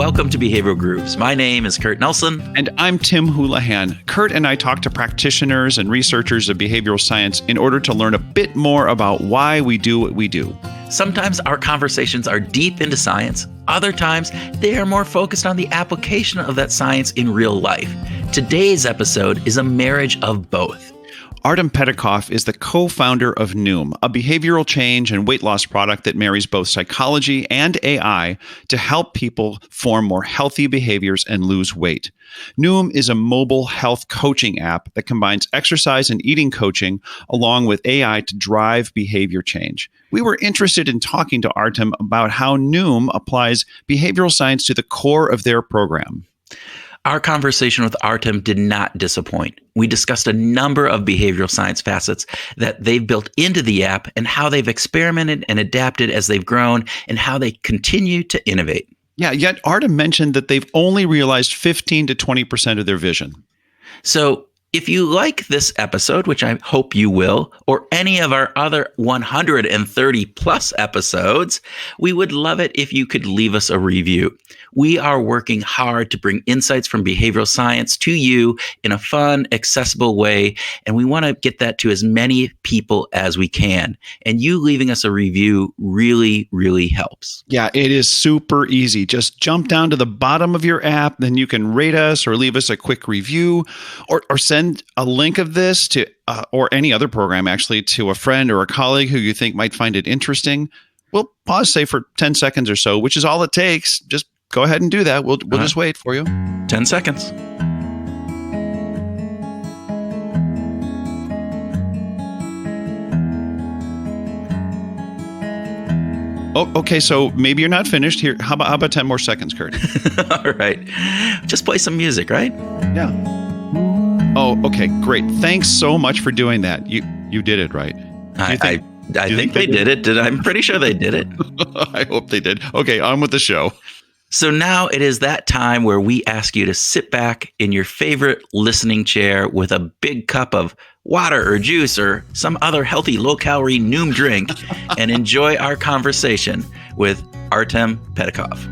welcome to Behavioral Grooves. My name is Kurt Nelson. And I'm Tim Houlihan. Kurt and I talk to practitioners and researchers of behavioral science in order to learn a bit more about why we do what we do. Sometimes our conversations are deep into science. Other times, they are more focused on the application of that science in real life. Today's episode is a marriage of both. Artem Petakov is the co-founder of Noom, a behavioral change and weight loss product that marries both psychology and AI to help people form more healthy behaviors and lose weight. Noom is a mobile health coaching app that combines exercise and eating coaching along with AI to drive behavior change. We were interested in talking to Artem about how Noom applies behavioral science to the core of their program. Our conversation with Artem did not disappoint. We discussed a number of behavioral science facets that they've built into the app and how they've experimented and adapted as they've grown and how they continue to innovate. Yeah, yet Artem mentioned that they've only realized 15 to 20% of their vision. So if you like this episode, which I hope you will, or any of our other 130 plus episodes, we would love it if you could leave us a review. We are working hard to bring insights from behavioral science to you in a fun, accessible way, and we want to get that to as many people as we can. And you leaving us a review really, really helps. Yeah, it is super easy. Just jump down to the bottom of your app, then you can rate us or leave us a quick review or send a link of this to or any other program actually to a friend or a colleague who you think might find it interesting. We'll pause, say, for 10 seconds or so, which is all it takes. Just go ahead and do that. We'll just wait for you. 10 seconds. Oh, okay. So maybe you're not finished here. How about 10 more seconds, Kurt? All right. Just play some music, right? Yeah. Oh, okay. Great. Thanks so much for doing that. You did it, right? I think they did it. I'm pretty sure they did it. I hope they did. Okay, on with the show. So now it is that time where we ask you to sit back in your favorite listening chair with a big cup of water or juice or some other healthy low-calorie Noom drink and enjoy our conversation with Artem Petakov.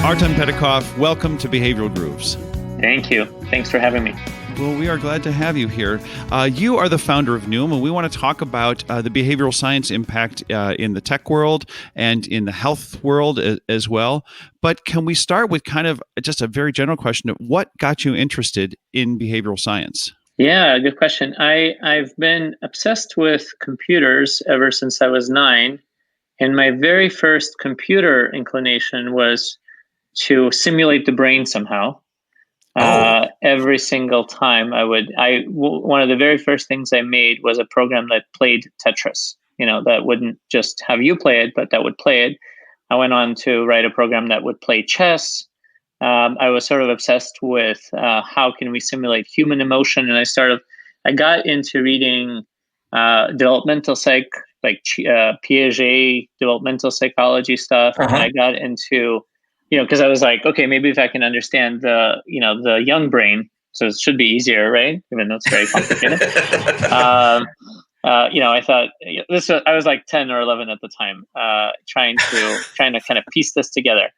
Artem Petakov, welcome to Behavioral Grooves. Thank you. Thanks for having me. Well, we are glad to have you here. You are the founder of Noom, and we want to talk about the behavioral science impact in the tech world and in the health world as well. But can we start with kind of just a very general question of what got you interested in behavioral science? Yeah, good question. I've been obsessed with computers ever since I was 9. And my very first computer inclination was to simulate the brain somehow. Every single time one of the very first things I made was a program that played Tetris, that wouldn't just have you play it, but that would play it. I went on to write a program that would play chess. I was sort of obsessed with how can we simulate human emotion. And I got into reading developmental psych, like Piaget, developmental psychology stuff. And I got into because I was like, okay, maybe if I can understand the young brain, so it should be easier, right? Even though it's very complicated. I thought I was like 10 or 11 at the time, trying to kind of piece this together.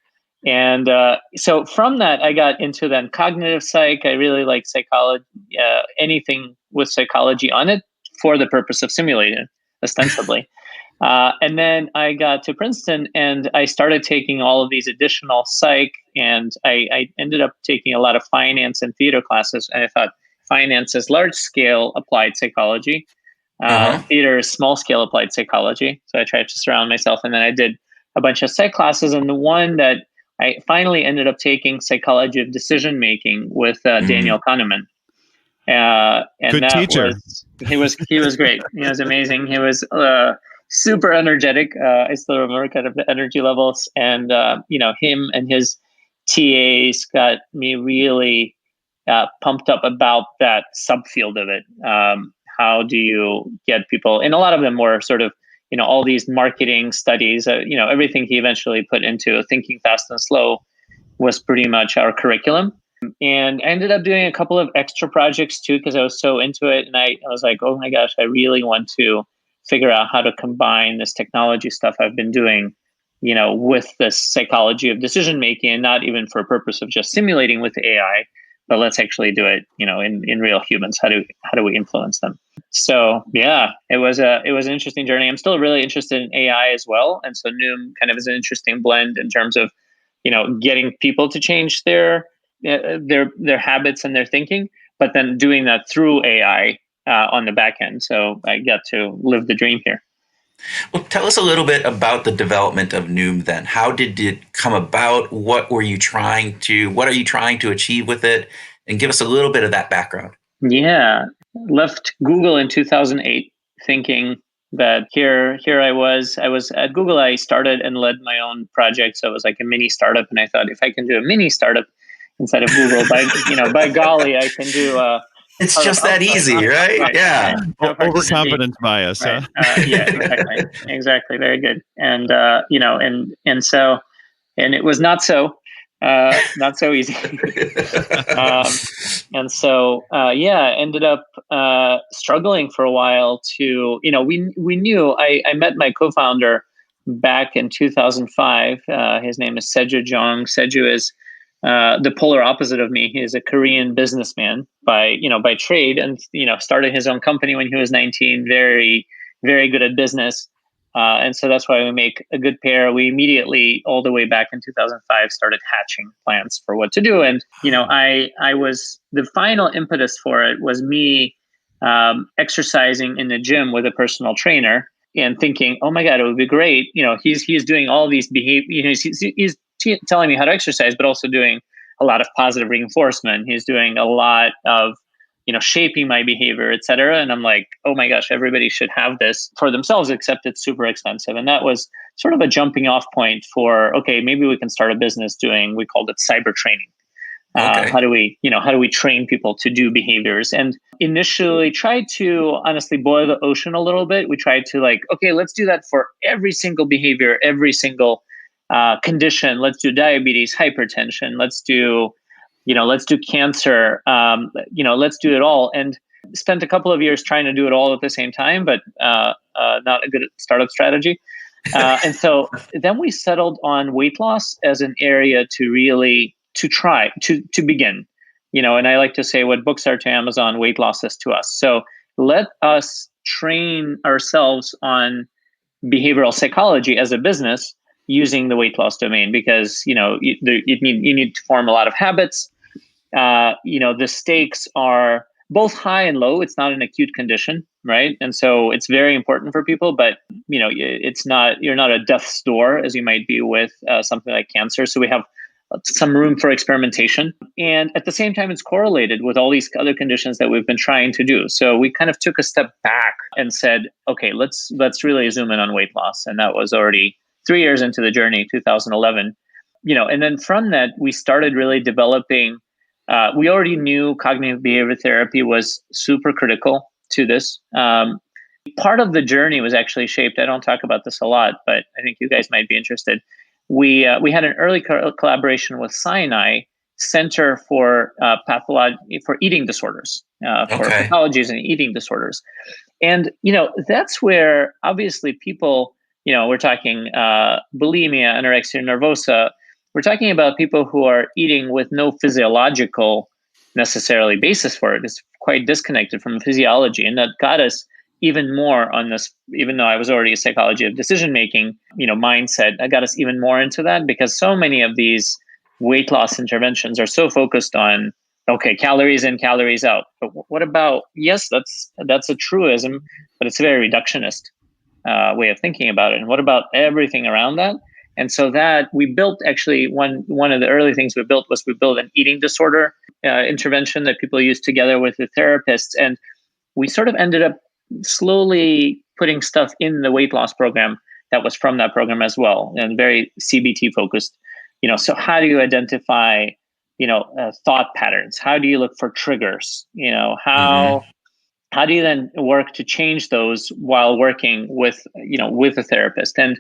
And so from that, I got into then cognitive psych. I really like psychology, anything with psychology on it for the purpose of simulating, ostensibly. And then I got to Princeton and I started taking all of these additional psych, and I ended up taking a lot of finance and theater classes. And I thought finance is large scale applied psychology. Theater is small scale applied psychology. So I tried to surround myself, and then I did a bunch of psych classes. And the one that I finally ended up taking, psychology of decision making with Daniel Kahneman. And good that teacher. He was great. He was amazing. He was super energetic. I still remember kind of the energy levels, and him and his TAs got me really pumped up about that subfield of it. How do you get people? And a lot of them were sort of all these marketing studies. Everything he eventually put into Thinking Fast and Slow was pretty much our curriculum. And I ended up doing a couple of extra projects too, because I was so into it. And I was like, oh my gosh, I really want to figure out how to combine this technology stuff I've been doing, with this psychology of decision making, and not even for a purpose of just simulating with AI, but let's actually do it, in real humans. How do we influence them? So yeah, it was an interesting journey. I'm still really interested in AI as well, and so Noom kind of is an interesting blend in terms of, getting people to change their habits and their thinking, but then doing that through AI on the back end. So I got to live the dream here. Well, tell us a little bit about the development of Noom then. How did it come about? What are you trying to achieve with it? And give us a little bit of that background. Yeah, left Google in 2008 thinking that here I was at Google. I started and led my own project. So it was like a mini startup. And I thought, if I can do a mini startup inside of Google, by golly, I can do it's just that easy, right? Yeah. Right. Overconfidence bias. Right. Huh? Yeah, exactly. Very good. And, and it was not so easy. Ended up struggling for a while to, we knew I met my co-founder back in 2005. His name is Seju Jong. Seju is the polar opposite of me. He is a Korean businessman by trade, and started his own company when he was 19. Very, very good at business, and so that's why we make a good pair. We immediately, all the way back in 2005, started hatching plans for what to do. And I was, the final impetus for it was me exercising in the gym with a personal trainer and thinking, oh my God, it would be great. He's doing all these behavior. He's telling me how to exercise, but also doing a lot of positive reinforcement. He's doing a lot of, shaping my behavior, et cetera. And I'm like, oh my gosh, everybody should have this for themselves, except it's super expensive. And that was sort of a jumping off point for, okay, maybe we can start a business we called it cyber training. Okay. How do we train people to do behaviors? And initially tried to honestly boil the ocean a little bit. We tried to okay, let's do that for every single behavior, every single condition. Let's do diabetes, hypertension. Let's do cancer. Let's do it all. And spent a couple of years trying to do it all at the same time, but not a good startup strategy. And so then we settled on weight loss as an area to try to begin. And I like to say, what books are to Amazon, weight loss is to us. So let us train ourselves on behavioral psychology as a business using the weight loss domain, because you need to form a lot of habits. The stakes are both high and low. It's not an acute condition, right? And so it's very important for people, but you're not a death's door as you might be with something like cancer. So we have some room for experimentation, and at the same time, it's correlated with all these other conditions that we've been trying to do. So we kind of took a step back and said, okay, let's really zoom in on weight loss, and that was already 3 years into the journey, 2011. And then from that, we started really developing. We already knew cognitive behavior therapy was super critical to this. Part of the journey was actually shaped. I don't talk about this a lot, but I think you guys might be interested. We had an early collaboration with Sinai Center for Eating Disorders, for pathologies and eating disorders, and that's where obviously people, we're talking bulimia, anorexia nervosa. We're talking about people who are eating with no physiological necessarily basis for it. It's quite disconnected from physiology, and that got us even more on this, even though I was already a psychology of decision making, mindset. I got us even more into that because so many of these weight loss interventions are so focused on, okay, calories in, calories out. But what about, yes, that's a truism, but it's a very reductionist way of thinking about it. And what about everything around that? And so that we built, actually, one of the early things we built an eating disorder intervention that people use together with the therapists. And we sort of ended up slowly putting stuff in the weight loss program that was from that program as well, and very CBT focused. So how do you identify, thought patterns? How do you look for triggers? How do you then work to change those while working with a therapist? And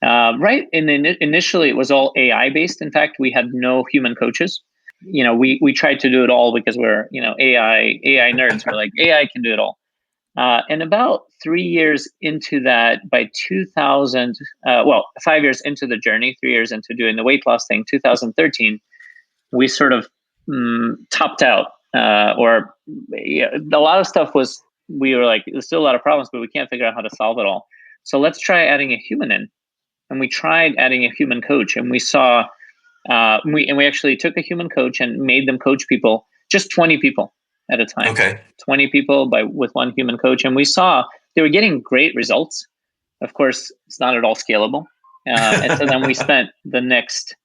initially it was all AI based. In fact, we had no human coaches. We tried to do it all because we're AI nerds. We're like, AI can do it all. And about 3 years into that, by 2000, 5 years into the journey, 3 years into doing the weight loss thing, 2013, we sort of topped out. A lot of stuff was, we were like, there's still a lot of problems, but we can't figure out how to solve it all. So let's try adding a human in. And we tried adding a human coach, and we saw, we actually took a human coach and made them coach people, just 20 people at a time. Okay. 20 people with one human coach. And we saw they were getting great results. Of course, it's not at all scalable. And so then we spent the next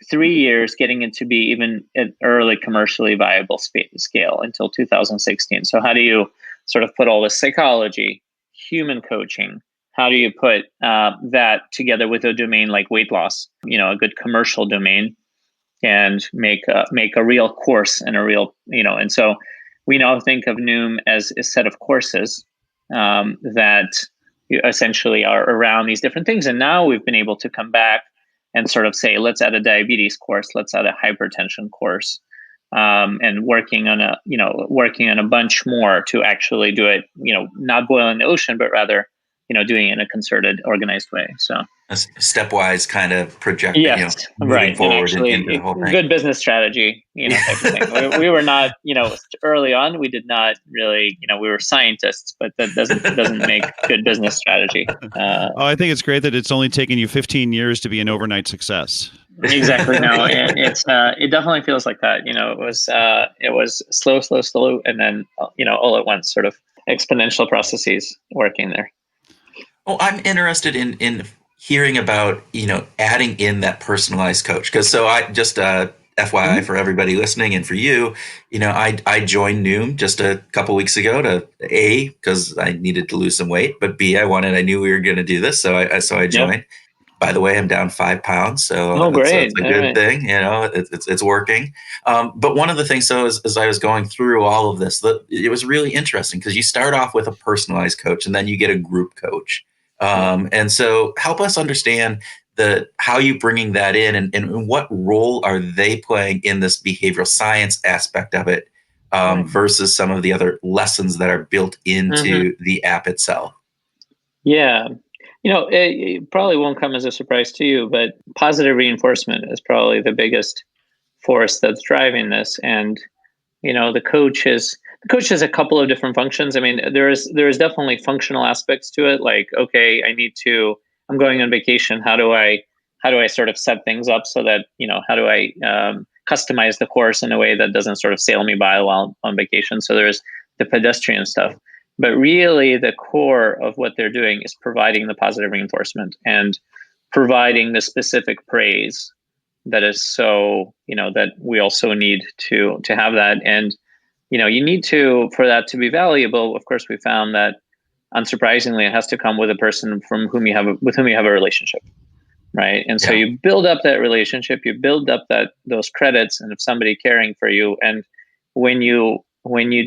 3 years getting it to be even an early commercially viable scale until 2016. So how do you sort of put all this psychology, human coaching, how do you put that together with a domain like weight loss, a good commercial domain, and make a real course and a real, and so we now think of Noom as a set of courses that essentially are around these different things. And now we've been able to come back and sort of say, let's add a diabetes course, let's add a hypertension course, and working on a bunch more to actually do it, not boil in the ocean, but rather, doing it in a concerted, organized way. So A stepwise kind of project, yes, moving right. forward And actually, into the whole thing. good business strategy, type of thing. We were not, early on, we did not really, we were scientists, but that doesn't make good business strategy. I think it's great that it's only taken you 15 years to be an overnight success. Exactly. No, it definitely feels like that. It was slow, and then all at once, sort of exponential processes working there. Well, I'm interested in hearing about, adding in that personalized coach. Because so I just FYI for everybody listening and for you, I joined Noom just a couple weeks ago to A, because I needed to lose some weight, but B, I knew we were going to do this. So I joined. Yep. By the way, I'm down 5 pounds. So great. It's a good thing. It's working. But one of the things, so as I was going through all of this, it was really interesting because you start off with a personalized coach and then you get a group coach. And so help us understand how you bringing that in and what role are they playing in this behavioral science aspect of it versus some of the other lessons that are built into the app itself. Yeah. It probably won't come as a surprise to you, but positive reinforcement is probably the biggest force that's driving this. And, the coach has a couple of different functions. I mean, there is definitely functional aspects to it. Like, okay, I'm going on vacation. How do I sort of set things up so that, how do I customize the course in a way that doesn't sort of sail me by while on vacation? So there's the pedestrian stuff. But really, the core of what they're doing is providing the positive reinforcement and providing the specific praise that is so, that we also need to have that. And, you need to, for that to be valuable, of course, we found that, unsurprisingly, it has to come with a person with whom you have a relationship, right? And so you build up that relationship, you build up those credits, and if somebody caring for you, and when you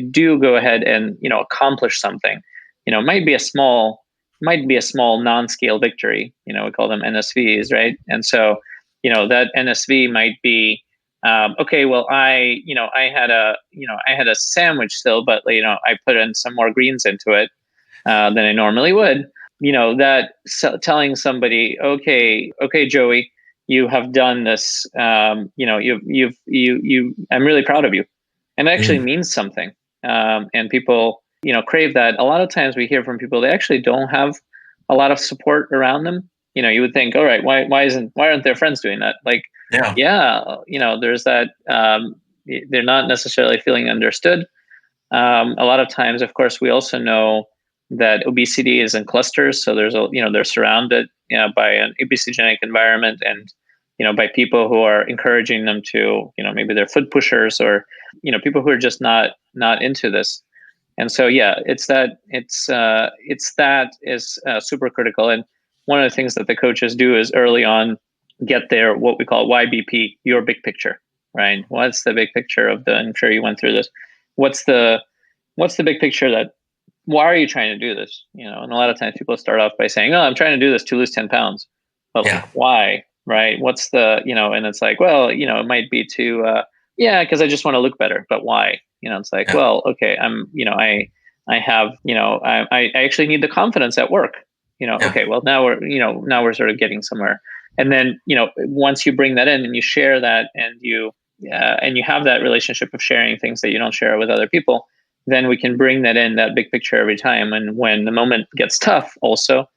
do go ahead and accomplish something, it might be a small non-scale victory. We call them NSVs, right? And so that NSV might be okay. Well, I had a sandwich still, but I put in some more greens into it than I normally would. Telling somebody, okay, Joey, you have done this. I'm really proud of you. And it actually means something. And people, crave that. A lot of times we hear from people, they actually don't have a lot of support around them. You would think, all right, why aren't their friends doing that? Like, there's that, they're not necessarily feeling understood. A lot of times, of course, we also know that obesity is in clusters. So they're surrounded, by an obesogenic environment, and by people who are encouraging them to, maybe they're foot pushers, or, people who are just not into this. And so, it's that is super critical. And one of the things that the coaches do is early on get their, what we call YBP, your big picture, right? What's the big picture I'm sure you went through this. What's the big picture why are you trying to do this? And a lot of times people start off by saying, oh, I'm trying to do this to lose 10 pounds. But like, why? Right? What's the, and it's like, well, it might be to, because I just want to look better, but why? It's like, well, okay, I have, I actually need the confidence at work. Yeah. Okay, well now we're sort of getting somewhere. And then, once you bring that in and you share that, and you have that relationship of sharing things that you don't share with other people, then we can bring that in, that big picture every time. And when the moment gets tough, also,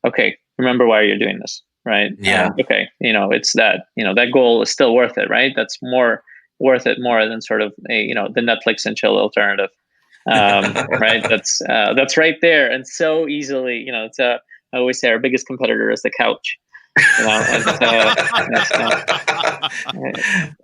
okay, remember why you're doing this, right? Yeah. Okay, it's that, that goal is still worth it, right? That's more worth it more than sort of the Netflix and chill alternative. Right? That's right there, and so easily, it's I always say our biggest competitor is the couch.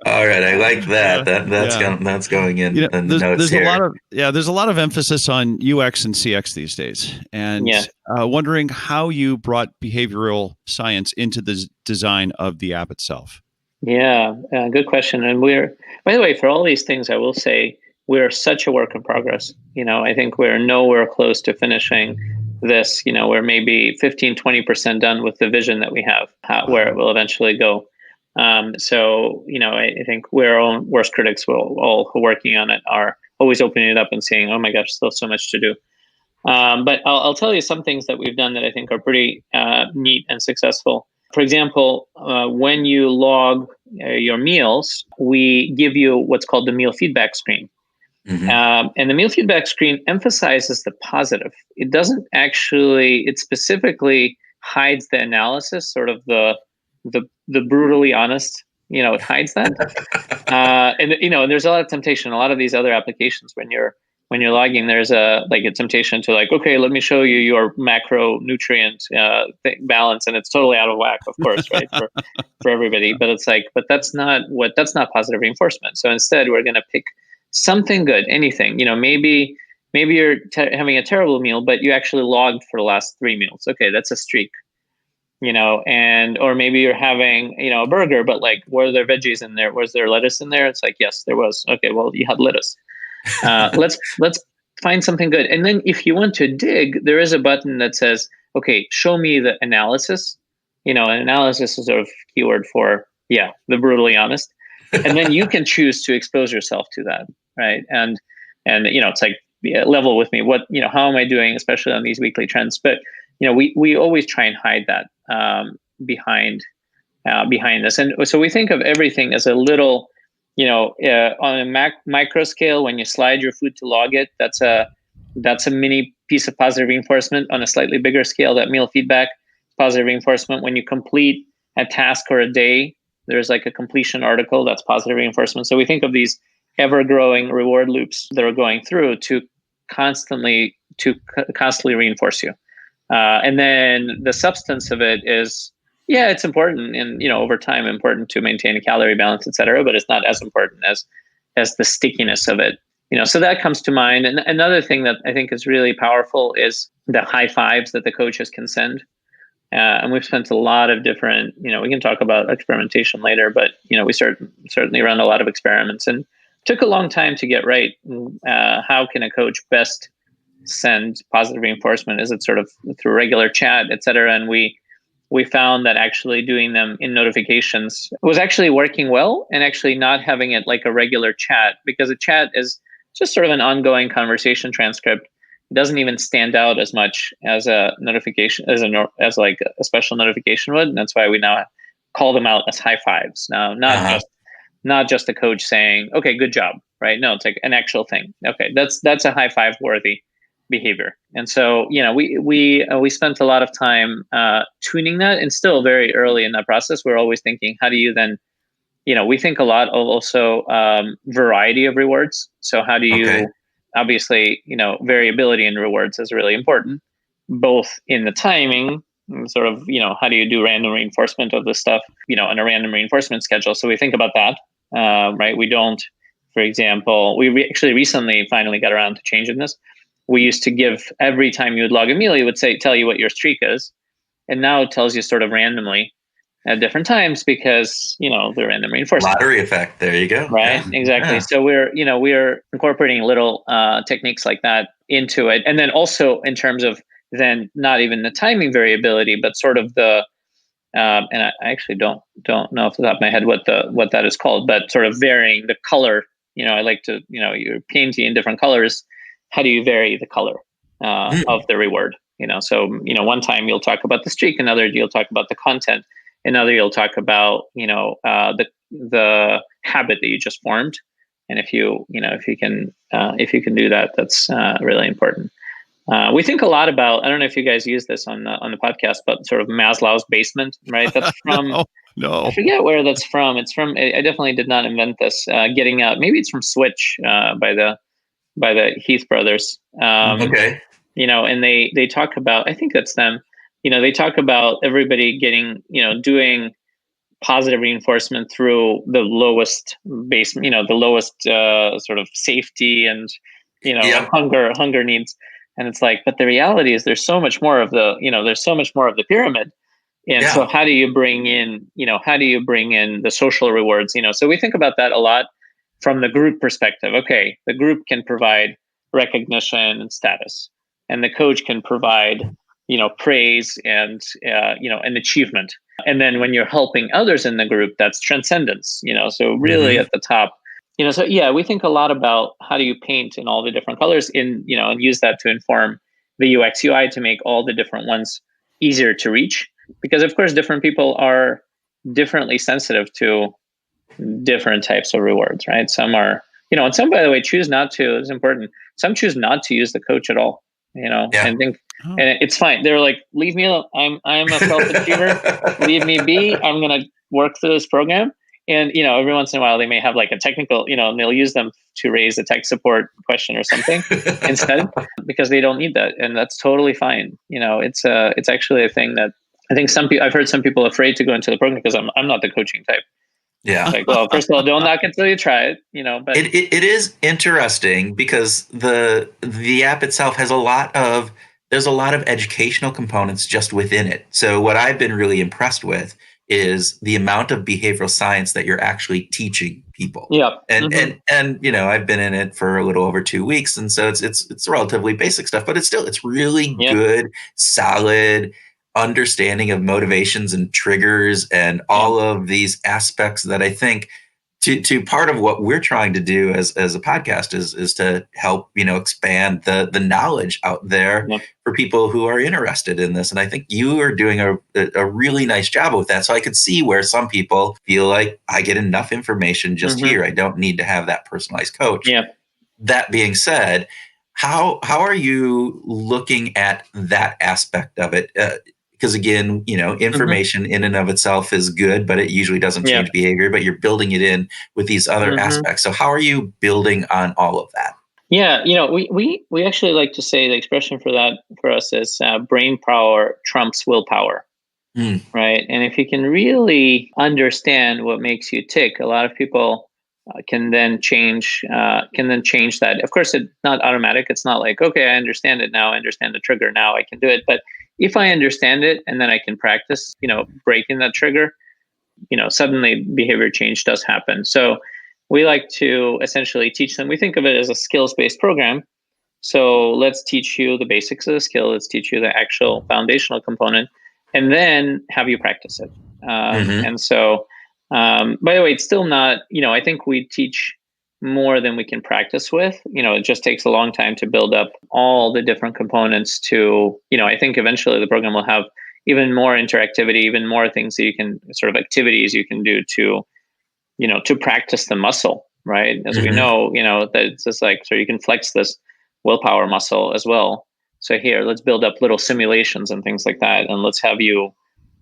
All right, I like that. Yeah. That's going in the notes there's here. there's a lot of emphasis on UX and CX these days, and Yeah. wondering how you brought behavioral science into the design of the app itself. Yeah, good question. And by the way, for all these things, I will say we're such a work in progress. I think we're nowhere close to finishing this. We're maybe 15-20% done with the vision that we have, where it will eventually go. So, I think we're our own worst critics. All who are working on it are always opening it up and saying, oh my gosh, still so much to do. But I'll tell you some things that we've done that I think are pretty neat and successful. For example, when you log your meals, we give you what's called the meal feedback screen. Mm-hmm. And the meal feedback screen emphasizes the positive. It doesn't actually, it specifically hides the analysis, sort of the brutally honest, it hides that. And there's a lot of temptation. A lot of these other applications, when you're logging, there's a temptation to okay, let me show you your macronutrient balance, and it's totally out of whack, of course, right, for everybody. But it's but that's not positive reinforcement. So instead, we're going to pick something good, anything. Maybe you're having a terrible meal, but you actually logged for the last 3 meals. Okay, that's a streak. Or maybe you're having, a burger, but were there veggies in there? Was there lettuce in there? It's yes, there was. Okay, well, you had lettuce. Let's find something good. And then if you want to dig, there is a button that says, okay, show me the analysis. An analysis is sort of keyword for, the brutally honest. And then you can choose to expose yourself to that, right? And it's level with me. What, how am I doing, especially on these weekly trends? But, we always try and hide that behind this. And so we think of everything as a little, on a micro scale, when you slide your food to log it, that's a mini piece of positive reinforcement. On a slightly bigger scale, that meal feedback, positive reinforcement. When you complete a task or a day, there's a completion article, that's positive reinforcement. So we think of these ever-growing reward loops that are going through to constantly reinforce you. And then the substance of it is, it's important, and over time important to maintain a calorie balance, et cetera, but it's not as important as the stickiness of it. So that comes to mind. And another thing that I think is really powerful is the high fives that the coaches can send. And we've spent a lot of different, we can talk about experimentation later, but we certainly run a lot of experiments, and took a long time to get right. How can a coach best send positive reinforcement? Is it sort of through regular chat, et cetera? And we found that actually doing them in notifications was actually working well, and actually not having it like a regular chat, because a chat is just sort of an ongoing conversation transcript. It doesn't even stand out as much as a notification, as a special notification would. And that's why we now call them out as high fives. Now, not just a coach saying, okay, good job, right? No, it's an actual thing. Okay, that's a high five worthy behavior. And so, we spent a lot of time tuning that, and still very early in that process. We're always thinking, how do you then, we think a lot of also variety of rewards. So how do you, obviously, variability in rewards is really important, both in the timing, sort of, how do you do random reinforcement of this stuff, on a random reinforcement schedule. So we think about that, right? We don't, for example, we actually recently finally got around to changing this. We used to give, every time you would log a meal, it would tell you what your streak is. And now it tells you sort of randomly at different times, because, the random reinforcement. Lottery effect. There you go. Right. Yeah. Exactly. Yeah. So we're incorporating little techniques like that into it. And then also in terms of then not even the timing variability, but sort of the, and I actually don't know off the top of my head what that is called, but sort of varying the color. I like to, you're painting in different colors, how do you vary the color of the reward? So one time you'll talk about the streak, another you'll talk about the content, another you'll talk about the habit that you just formed. And if you can do that, that's really important. We think a lot about, I don't know if you guys use this on the podcast, but sort of Maslow's basement, right? That's from, No. I forget where that's from. It's from, I definitely did not invent this, Getting Out. Maybe it's from Switch by the Heath brothers. Okay. And they talk about, I think that's them, they talk about everybody getting, doing positive reinforcement through the lowest basement, the lowest sort of safety and, Yep. hunger needs. And it's like, but the reality is there's so much more of the pyramid. And so how do you bring in the social rewards? So we think about that a lot from the group perspective. Okay, the group can provide recognition and status, and the coach can provide, praise and, an achievement. And then when you're helping others in the group, that's transcendence, so really at the top, so yeah, we think a lot about how do you paint in all the different colors and use that to inform the UX UI to make all the different ones easier to reach. Because of course, different people are differently sensitive to different types of rewards, right? Some are, and some, by the way, choose not to. It's important. Some choose not to use the coach at all, and think, and it's fine. They're like, leave me alone. I'm a self-achiever. Leave me be. I'm gonna work through this program. And every once in a while, they may have like a technical, and they'll use them to raise a tech support question or something instead, because they don't need that, and that's totally fine. It's actually a thing that I think I've heard some people afraid to go into the program because I'm not the coaching type. Yeah. Like, well, first of all, don't knock it until you try it, but it is interesting because the app itself has there's a lot of educational components just within it. So what I've been really impressed with is the amount of behavioral science that you're actually teaching people. Yeah. And I've been in it for a little over 2 weeks, and so it's relatively basic stuff, but it's really good, solid understanding of motivations and triggers and all of these aspects that I think to part of what we're trying to do as a podcast is to help, expand the knowledge out there for people who are interested in this. And I think you are doing a really nice job with that. So I could see where some people feel like I get enough information just here. I don't need to have that personalized coach. Yeah. That being said, how are you looking at that aspect of it? Because again, information in and of itself is good, but it usually doesn't change behavior, but you're building it in with these other aspects. So how are you building on all of that? Yeah. We actually like to say the expression for that for us is brain power trumps willpower. Right. And if you can really understand what makes you tick, a lot of people can then change that. Of course, it's not automatic. It's not like, okay, I understand it now. I understand the trigger. Now I can do it. But if I understand it and then I can practice, breaking that trigger, suddenly behavior change does happen. So we like to essentially teach them. We think of it as a skills-based program. So let's teach you the basics of the skill. Let's teach you the actual foundational component, and then have you practice it. And so, by the way, it's still not, I think we teach more than we can practice with. It just takes a long time to build up all the different components to, I think eventually the program will have even more interactivity, even more things that you can sort of activities you can do to, to practice the muscle, right? As we know, that it's just like, so you can flex this willpower muscle as well. So here, let's build up little simulations and things like that. And let's have you,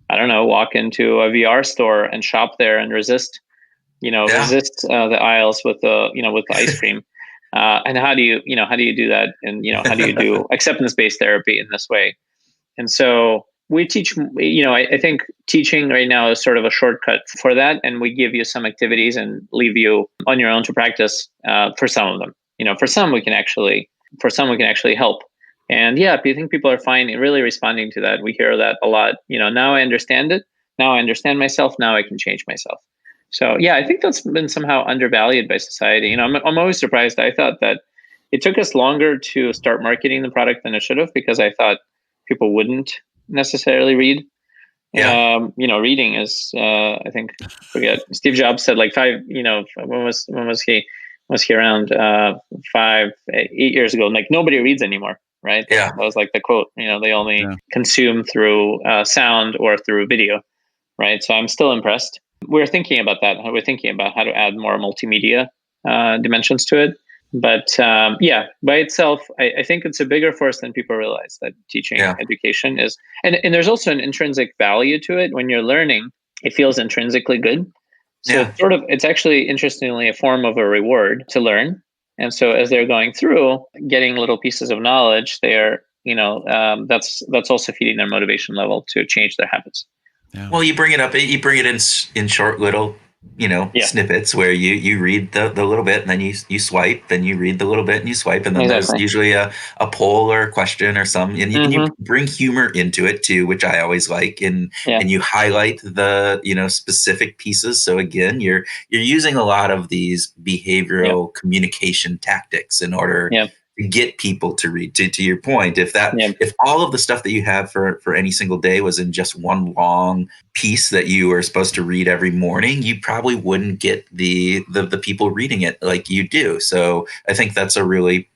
I don't know, walk into a VR store and shop there and resist the aisles with the ice cream. And how do you do that? And, how do you do acceptance-based therapy in this way? And so we teach, I think teaching right now is sort of a shortcut for that. And we give you some activities and leave you on your own to practice for some of them. For some we can actually help. And yeah, I think people are really responding to that. We hear that a lot. Now I understand it. Now I understand myself. Now I can change myself. So yeah, I think that's been somehow undervalued by society. I'm always surprised. I thought that it took us longer to start marketing the product than it should have, because I thought people wouldn't necessarily read. Yeah. Reading is, I think, forget. Steve Jobs said like when was he? was he around 8 years ago? Like nobody reads anymore, right? Yeah. That was like the quote. They only Yeah. consume through sound or through video, right? So I'm still impressed. We're thinking about that. We're thinking about how to add more multimedia dimensions to it. But by itself, I think it's a bigger force than people realize, that teaching education is. And there's also an intrinsic value to it. When you're learning, it feels intrinsically good. So it's actually, interestingly, a form of a reward to learn. And so as they're going through, getting little pieces of knowledge, they're, that's also feeding their motivation level to change their habits. Yeah. Well, you bring it in short little, snippets where you read the little bit and then you swipe, then you read the little bit and you swipe, and then there's usually a poll or a question or something, and you bring humor into it too, which I always like, and you highlight the specific pieces. So again, you're using a lot of these behavioral communication tactics in order to get people to read. To your point, if all of the stuff that you have for any single day was in just one long piece that you were supposed to read every morning, you probably wouldn't get the people reading it like you do. So I think that's a really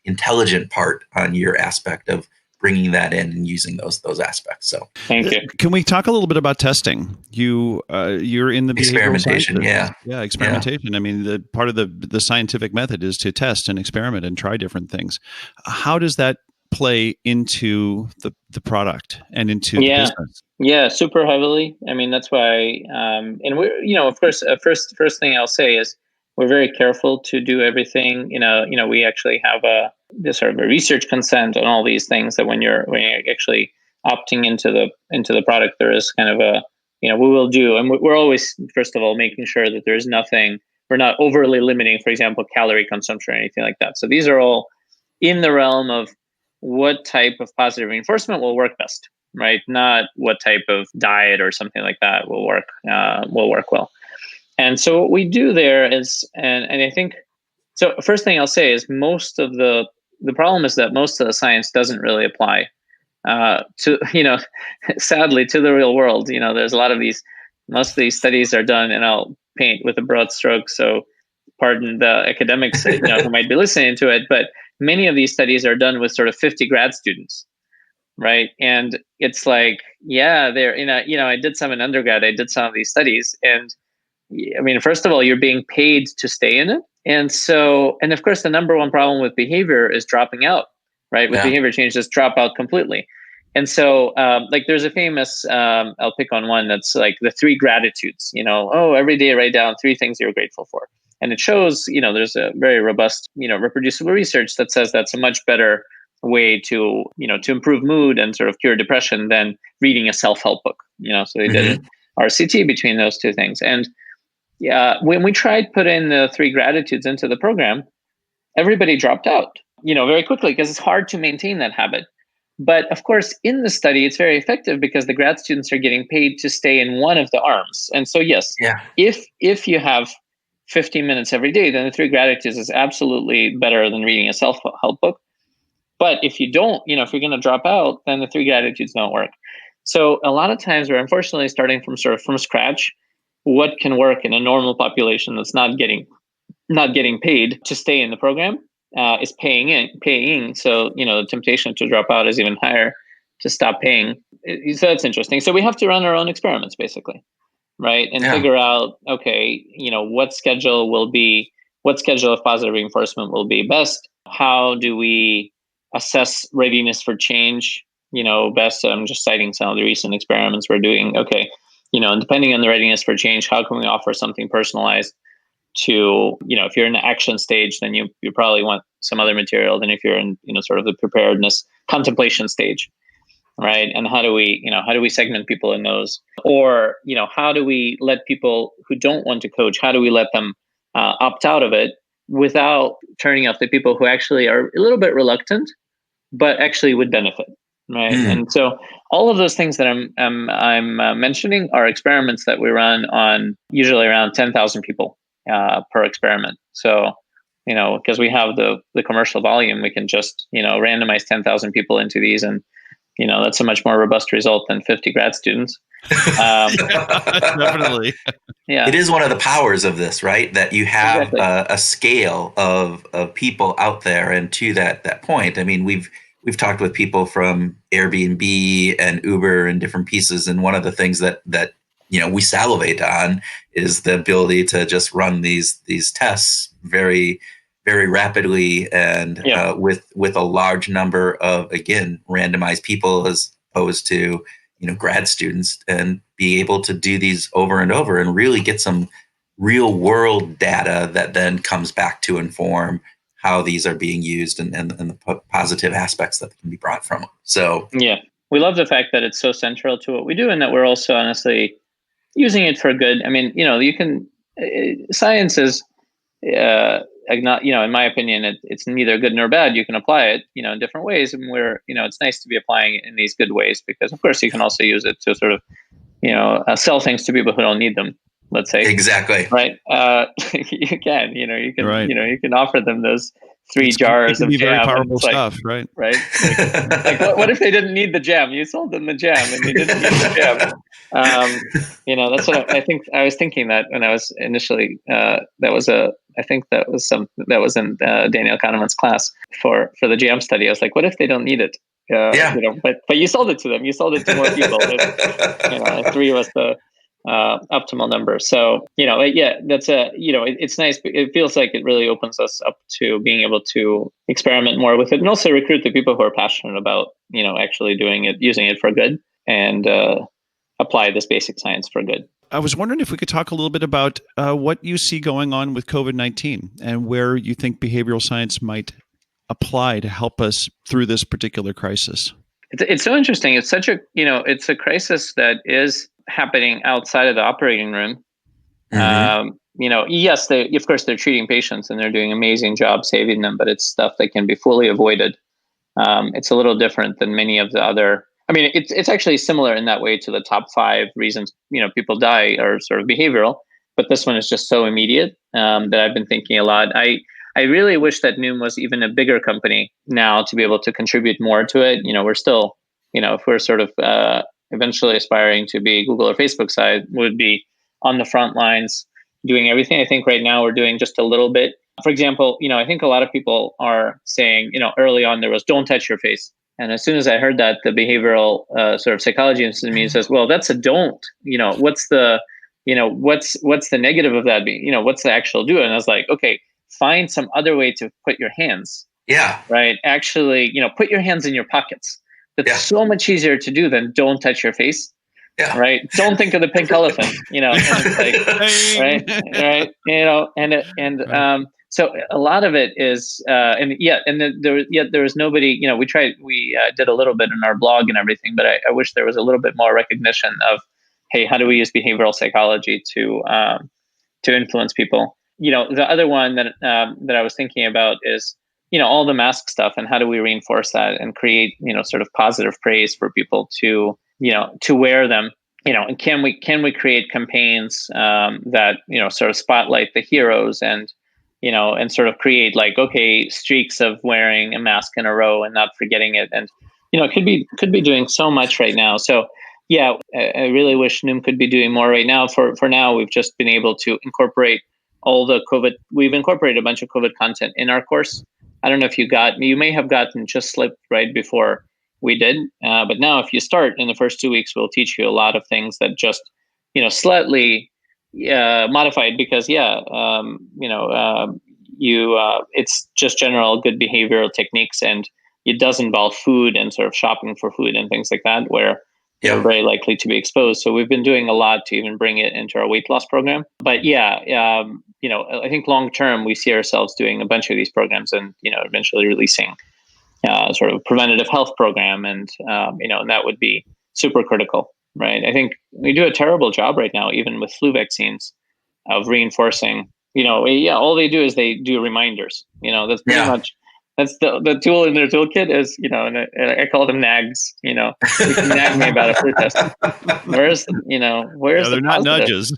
intelligent part on your aspect of bringing that in and using those aspects. So thank you. Can we talk a little bit about testing? You're in the experimentation. Experimentation. Yeah. I mean, the part of the scientific method is to test and experiment and try different things. How does that play into the product and into the business? Yeah, super heavily. I mean, that's why, and we're, of course, first thing I'll say is we're very careful to do everything. We actually have this sort of a research consent and all these things that when you're actually opting into the product, there is kind of we will do, and we're always, first of all, making sure that there's nothing, we're not overly limiting, for example, calorie consumption or anything like that. So these are all in the realm of what type of positive reinforcement will work best, right? Not what type of diet or something like that will work well. And so what we do there is, and I think, so first thing I'll say is most of the problem is that most of the science doesn't really apply to, sadly, to the real world. There's a lot of most of these studies are done, and I'll paint with a broad stroke, so pardon the academics who might be listening to it, but many of these studies are done with sort of 50 grad students, right? And it's like, they're, I did some in undergrad, I did some of these studies, and I mean, first of all, you're being paid to stay in it. And so, and of course, the number one problem with behavior is dropping out, right? With behavior change, just drop out completely. And so, there's a famous, I'll pick on one that's like the 3 gratitudes, every day write down 3 things you're grateful for. And it shows, there's a very robust, reproducible research that says that's a much better way to, to improve mood and sort of cure depression than reading a self-help book, so they did an RCT between those 2 things. And when we tried put in the 3 gratitudes into the program, everybody dropped out, very quickly, because it's hard to maintain that habit. But of course, in the study, it's very effective because the grad students are getting paid to stay in one of the arms. And so, yes, if you have 15 minutes every day, then the 3 gratitudes is absolutely better than reading a self-help book. But if you don't, if you're going to drop out, then the 3 gratitudes don't work. So a lot of times we're unfortunately starting from scratch. What can work in a normal population that's not getting paid to stay in the program is paying. So, the temptation to drop out is even higher to stop paying. So that's interesting. So we have to run our own experiments, basically, right? And figure out, okay, what schedule of positive reinforcement will be best? How do we assess readiness for change, best? So I'm just citing some of the recent experiments we're doing. Okay, and depending on the readiness for change, how can we offer something personalized to, if you're in the action stage, then you probably want some other material than if you're in, sort of the preparedness contemplation stage, right? And how do we segment people in those? Or, how do we let people who don't want to coach, how do we let them opt out of it without turning off the people who actually are a little bit reluctant, but actually would benefit? Right. And so all of those things that I'm mentioning are experiments that we run on usually around 10,000 people per experiment. So, because we have the commercial volume, we can just, randomize 10,000 people into these, and, that's a much more robust result than 50 grad students. Definitely. Yeah, It is one of the powers of this, right? That you have exactly. a scale of people out there, and to that point, I mean, we've talked with people from Airbnb and Uber and different pieces, and one of the things that we salivate on is the ability to just run these tests very very rapidly and Yeah. With a large number of, again, randomized people as opposed to grad students, and be able to do these over and over and really get some real world data that then comes back to inform how these are being used and the positive aspects that can be brought from them. So Yeah, we love the fact that it's so central to what we do, and that we're also honestly using it for good. I mean, you can science is not, in my opinion, it's neither good nor bad. You can apply it, in different ways, and it's nice to be applying it in these good ways, because of course you can also use it to sort of, sell things to people who don't need them. Let's say exactly. right. You can, Right. you can offer them those 3 jars it can of be very jam, powerful and it's like, stuff, right? right? Like what if they didn't need the jam? You sold them the jam, and they didn't need the jam. That's what I think. I was thinking that when I was initially, I think that was in Daniel Kahneman's class for the jam study. I was like, what if they don't need it? Yeah. But you sold it to them. You sold it to more people. 3 was the optimal number. So, that's it's nice. It feels like it really opens us up to being able to experiment more with it, and also recruit the people who are passionate about, actually doing it, using it for good, and apply this basic science for good. I was wondering if we could talk a little bit about what you see going on with COVID-19 and where you think behavioral science might apply to help us through this particular crisis. It's so interesting. It's such a, it's a crisis that is happening outside of the operating room. Mm-hmm. Yes, of course they're treating patients and they're doing an amazing job saving them, but it's stuff that can be fully avoided. It's a little different than many of the other. I mean, it's actually similar in that way to the top 5 reasons people die are sort of behavioral, but this one is just so immediate that I've been thinking a lot. I really wish that Noom was even a bigger company now to be able to contribute more to it. We're still, if we're sort of eventually aspiring to be Google or Facebook side, would be on the front lines doing everything. I think right now we're doing just a little bit. For example, I think a lot of people are saying, early on there was don't touch your face. And as soon as I heard that, the behavioral sort of psychology in me says, well, that's a don't. What's the negative of that? What's the actual do? And I was like, okay, find some other way to put your hands. Yeah. Right. Actually, put your hands in your pockets. That's so much easier to do than don't touch your face. Yeah. Right. Don't think of the pink elephant, and it's like, right. So a lot of it is, there was nobody, we did a little bit in our blog and everything, but I wish there was a little bit more recognition of, hey, how do we use behavioral psychology to influence people? The other one that I was thinking about is, all the mask stuff, and how do we reinforce that and create, sort of positive praise for people to wear them, and can we create campaigns that, sort of spotlight the heroes and sort of create like, okay, streaks of wearing a mask in a row and not forgetting it. And, it could be doing so much right now. So yeah, I really wish Noom could be doing more right now. For now, we've just been able to incorporate all the we've incorporated a bunch of COVID content in our course. I don't know if you may have gotten just slipped right before we did. But now if you start in the first 2 weeks, we'll teach you a lot of things that just, slightly modified because, it's just general good behavioral techniques, and it does involve food and sort of shopping for food and things like that, where you're very likely to be exposed. So we've been doing a lot to even bring it into our weight loss program. But I think long term, we see ourselves doing a bunch of these programs and, eventually releasing sort of preventative health program. And, and that would be super critical, right? I think we do a terrible job right now, even with flu vaccines, of reinforcing, all they do is they do reminders, that's pretty much, that's the tool in their toolkit is, and I call them nags, you can nag me about a flu test. Where's they're not nudges.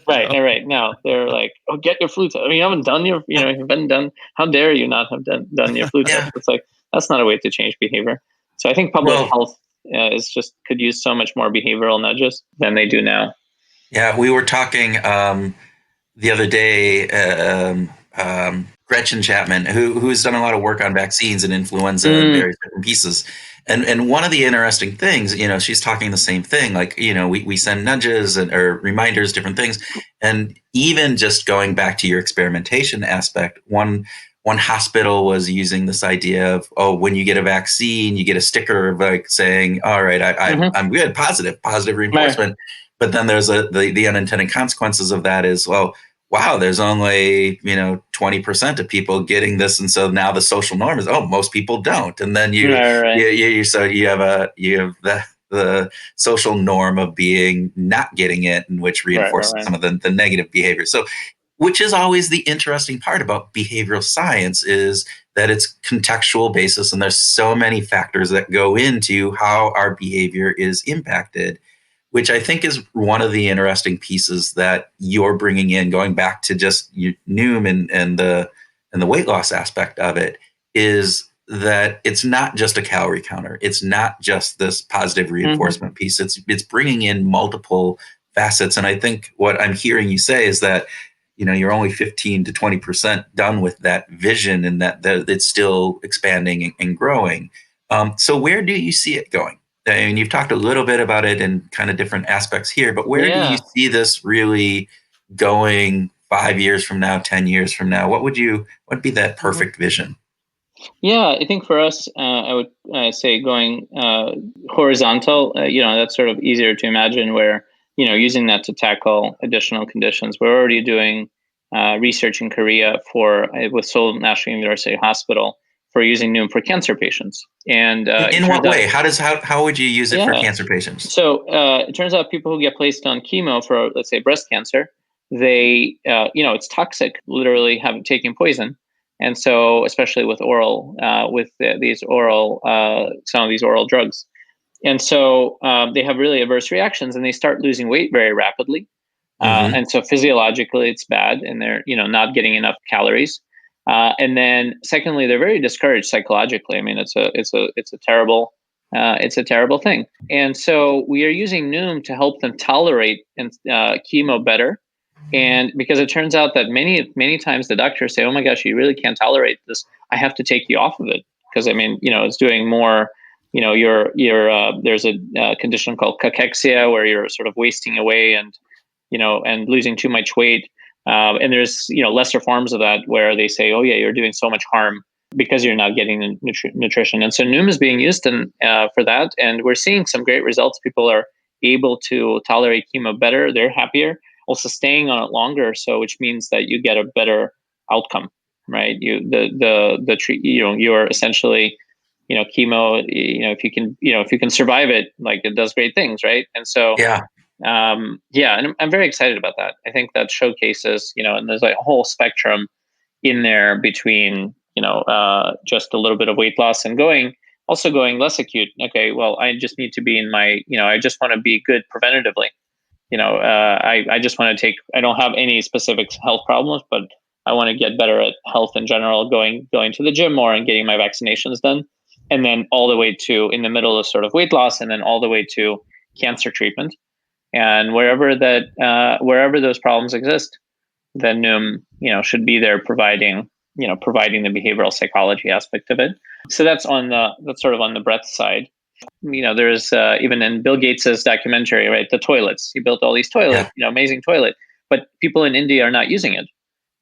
Right. No, they're like, oh, get your flu test. I mean, you haven't done you've been done. How dare you not have done your flu test? It's like, that's not a way to change behavior. So I think public health is just could use so much more behavioral nudges than they do now. Yeah, we were talking the other day. Gretchen Chapman, who's done a lot of work on vaccines and influenza and various different pieces. And one of the interesting things, she's talking the same thing. Like, we send nudges or reminders, different things. And even just going back to your experimentation aspect, one hospital was using this idea of, when you get a vaccine, you get a sticker of like saying, all right, I'm good, positive reinforcement. Right. But then there's the unintended consequences of that is, well, wow, there's only 20% of people getting this, and so now the social norm is, most people don't, and then you have the social norm of being not getting it, and which reinforces some of the negative behavior. So, which is always the interesting part about behavioral science is that it's contextual basis, and there's so many factors that go into how our behavior is impacted, which I think is one of the interesting pieces that you're bringing in, going back to just Noom and the weight loss aspect of it, is that it's not just a calorie counter. It's not just this positive reinforcement piece. It's bringing in multiple facets. And I think what I'm hearing you say is that, you're only 15 to 20% done with that vision, and that it's still expanding and growing. So where do you see it going? I mean, you've talked a little bit about it in kind of different aspects here, but where do you see this really going 5 years from now, 10 years from now? What would be that perfect vision? Yeah, I think for us, I would say going horizontal, that's sort of easier to imagine where, using that to tackle additional conditions. We're already doing research in Korea with Seoul National University Hospital for using Noom for cancer patients. And in what way? How would you use it for cancer patients? So it turns out people who get placed on chemo for, let's say, breast cancer, they, it's toxic, literally taking poison. And so, especially with oral, some of these oral drugs. And so they have really adverse reactions, and they start losing weight very rapidly. And so physiologically it's bad, and they're, not getting enough calories. And then secondly, they're very discouraged psychologically. I mean, it's a terrible thing. And so we are using Noom to help them tolerate chemo better. And because it turns out that many times the doctors say, oh my gosh, you really can't tolerate this. I have to take you off of it. Because it's doing more, there's a condition called cachexia where you're sort of wasting away and losing too much weight. And there's, lesser forms of that where they say, oh yeah, you're doing so much harm because you're not getting the nutrition. And so Noom is being used for that. And we're seeing some great results. People are able to tolerate chemo better. They're happier, also staying on it longer. So, which means that you get a better outcome, right? You're essentially, chemo, if you can survive it, like it does great things. Right. And so, and I'm very excited about that. I think that showcases, and there's like a whole spectrum in there between, just a little bit of weight loss and going less acute. Okay, well, I just need to be in my, I just want to be good preventatively. I just want to I don't have any specific health problems, but I want to get better at health in general, going to the gym more and getting my vaccinations done. And then all the way to in the middle of sort of weight loss, and then all the way to cancer treatment. And wherever those problems exist, then Noom, should be there providing the behavioral psychology aspect of it. So that's sort of on the breadth side. There's even in Bill Gates's documentary, right? The toilets. He built all these toilets, amazing toilet, but people in India are not using it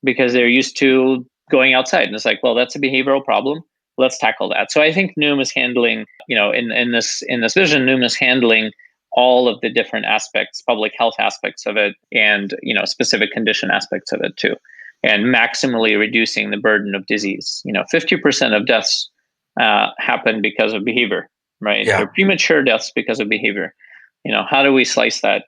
because they're used to going outside. And it's like, well, that's a behavioral problem. Let's tackle that. So I think Noom is handling, in this vision, Noom is handling all of the different aspects, public health aspects of it, and specific condition aspects of it too, and maximally reducing the burden of disease. 50% of deaths happen because of behavior, right? They're premature deaths because of behavior. How do we slice that?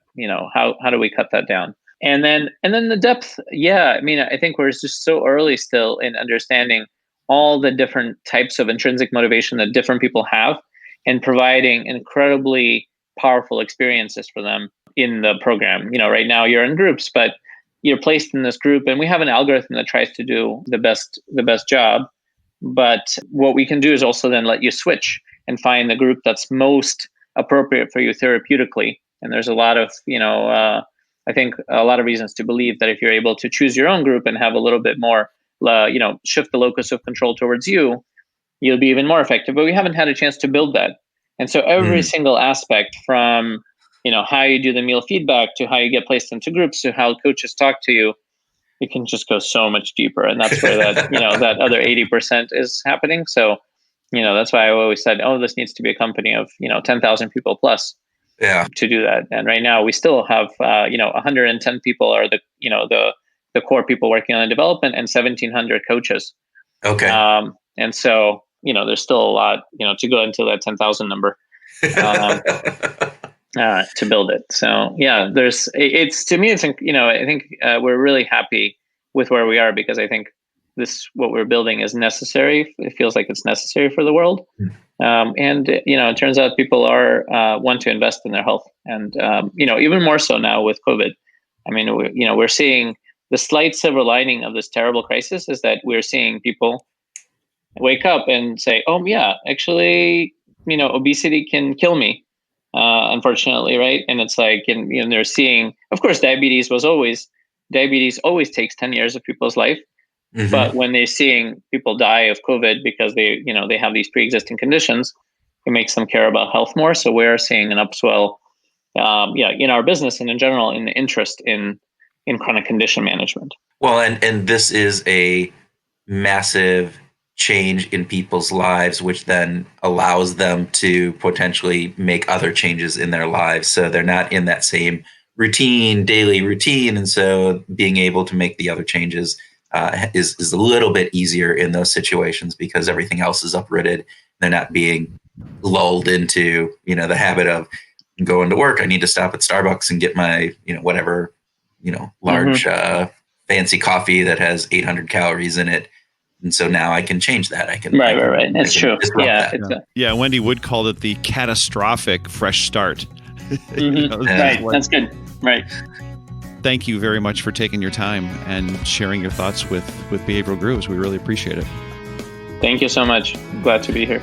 How do we cut that down? And then the depth. Yeah, I mean, I think we're just so early still in understanding all the different types of intrinsic motivation that different people have, and providing incredibly powerful experiences for them in the program. Right now you're in groups, but you're placed in this group, and we have an algorithm that tries to do the best job. But what we can do is also then let you switch and find the group that's most appropriate for you therapeutically. And there's a lot of, I think a lot of reasons to believe that if you're able to choose your own group and have a little bit more, shift the locus of control towards you, you'll be even more effective. But we haven't had a chance to build that. And so every single aspect from, how you do the meal feedback to how you get placed into groups to how coaches talk to you, it can just go so much deeper. And that's where that, that other 80% is happening. So, that's why I always said, this needs to be a company of, 10,000 people plus to do that. And right now we still have, 110 people are the core people working on development and 1,700 coaches. Okay. And so, there's still a lot, to go into that 10,000 number. To build it. So yeah, to me, it's, I think we're really happy with where we are because I think what we're building is necessary. It feels like it's necessary for the world. And, it turns out people want to invest in their health and, even more so now with COVID. I mean, we're seeing the slight silver lining of this terrible crisis is that we're seeing people wake up and say, actually, obesity can kill me. Unfortunately, right? And it's like, and they're seeing, of course, diabetes always takes 10 years of people's life. Mm-hmm. But when they're seeing people die of COVID because they have these pre-existing conditions, it makes them care about health more. So we're seeing an upswell, in our business and in general, in the interest in chronic condition management. Well, and this is a massive change in people's lives, which then allows them to potentially make other changes in their lives. So they're not in that same daily routine. And so being able to make the other changes is a little bit easier in those situations because everything else is uprooted. They're not being lulled into, the habit of going to work. I need to stop at Starbucks and get my, whatever, large fancy coffee that has 800 calories in it. And so now I can change that. I can right. That's true. Yeah. Wendy Wood called it the catastrophic fresh start. Right. That's good. Right. Thank you very much for taking your time and sharing your thoughts with Behavioral Grooves. We really appreciate it. Thank you so much. Glad to be here.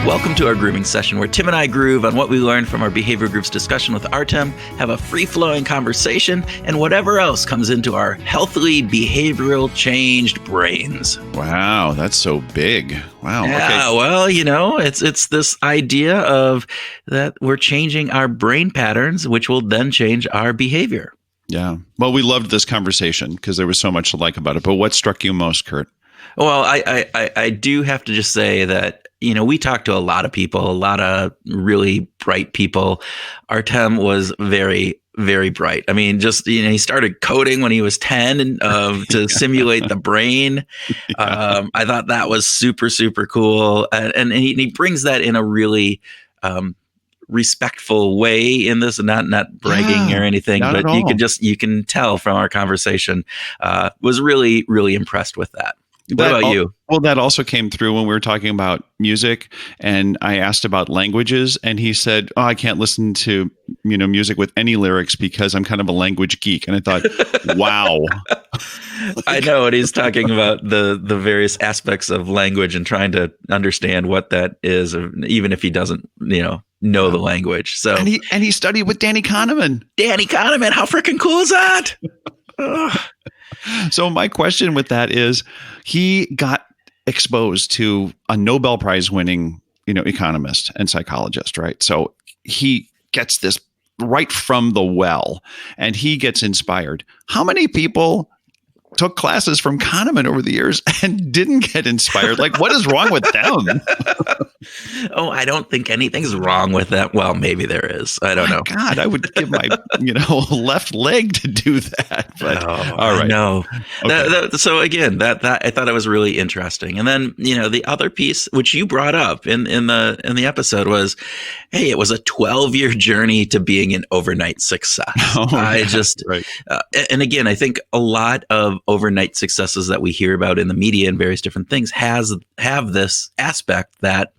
Welcome to our grooving session where Tim and I groove on what we learned from our Behavior Grooves discussion with Artem, have a free-flowing conversation, and whatever else comes into our healthily behavioral changed brains. Wow, that's so big. Wow. Yeah, okay. Well, it's this idea of that we're changing our brain patterns, which will then change our behavior. Yeah. Well, we loved this conversation because there was so much to like about it. But what struck you most, Kurt? Well, I do have to just say that, we talked to a lot of people, a lot of really bright people. Artem was very, very bright. I mean, just, he started coding when he was 10 to simulate the brain. I thought that was super, super cool. And he brings that in a really respectful way in this, and not bragging or anything, but you can tell from our conversation, was really, really impressed with that. What about you? Well, that also came through when we were talking about music, and I asked about languages, and he said, I can't listen to music with any lyrics because I'm kind of a language geek. And I thought, wow. I know, and he's talking about the various aspects of language and trying to understand what that is, even if he doesn't, know the language. So and he studied with Danny Kahneman. Danny Kahneman, how freaking cool is that? So my question with that is, he got exposed to a Nobel Prize winning, economist and psychologist, right? So he gets this right from the well, and he gets inspired. How many people took classes from Kahneman over the years and didn't get inspired? Like, what is wrong with them? Oh, I don't think anything's wrong with that. Well, maybe there is. I don't know. God, I would give my, left leg to do that. But all right. No. Okay. So again, that I thought it was really interesting. And then, the other piece, which you brought up in the episode, was, hey, it was a 12-year journey to being an overnight success. Right. And again, I think a lot of overnight successes that we hear about in the media and various different things have this aspect that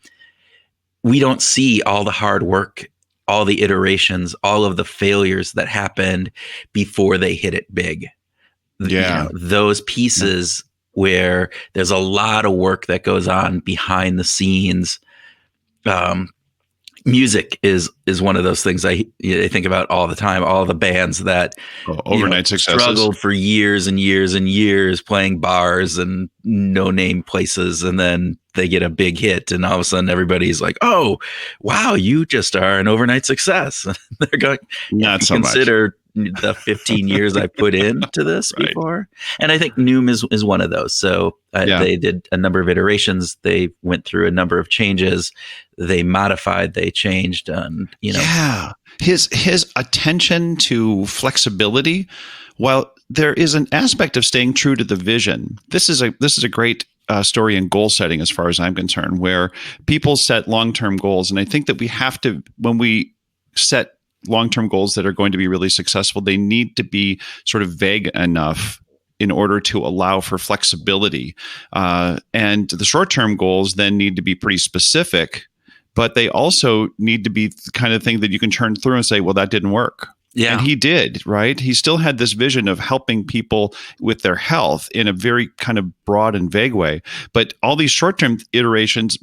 we don't see all the hard work, all the iterations, all of the failures that happened before they hit it big. Yeah. Those pieces where there's a lot of work that goes on behind the scenes. Music is one of those things I think about all the time. All the bands that overnight successes struggled for years and years and years playing bars and no name places, and then they get a big hit, and all of a sudden everybody's like, "Oh, wow, you just are an overnight success." They're going, not so consider the 15 years I put into this Right. before. And I think Noom is one of those. So they did a number of iterations. They went through a number of changes. They modified, they changed, and Yeah. His attention to flexibility, while there is an aspect of staying true to the vision. This is a great story in goal setting, as far as I'm concerned, where people set long-term goals. And I think that we have to, when we set long-term goals that are going to be really successful, they need to be sort of vague enough in order to allow for flexibility. And the short-term goals then need to be pretty specific, but they also need to be the kind of thing that you can turn through and say, well, that didn't work. Yeah. And he did, right? He still had this vision of helping people with their health in a very kind of broad and vague way. But all these short-term iterations,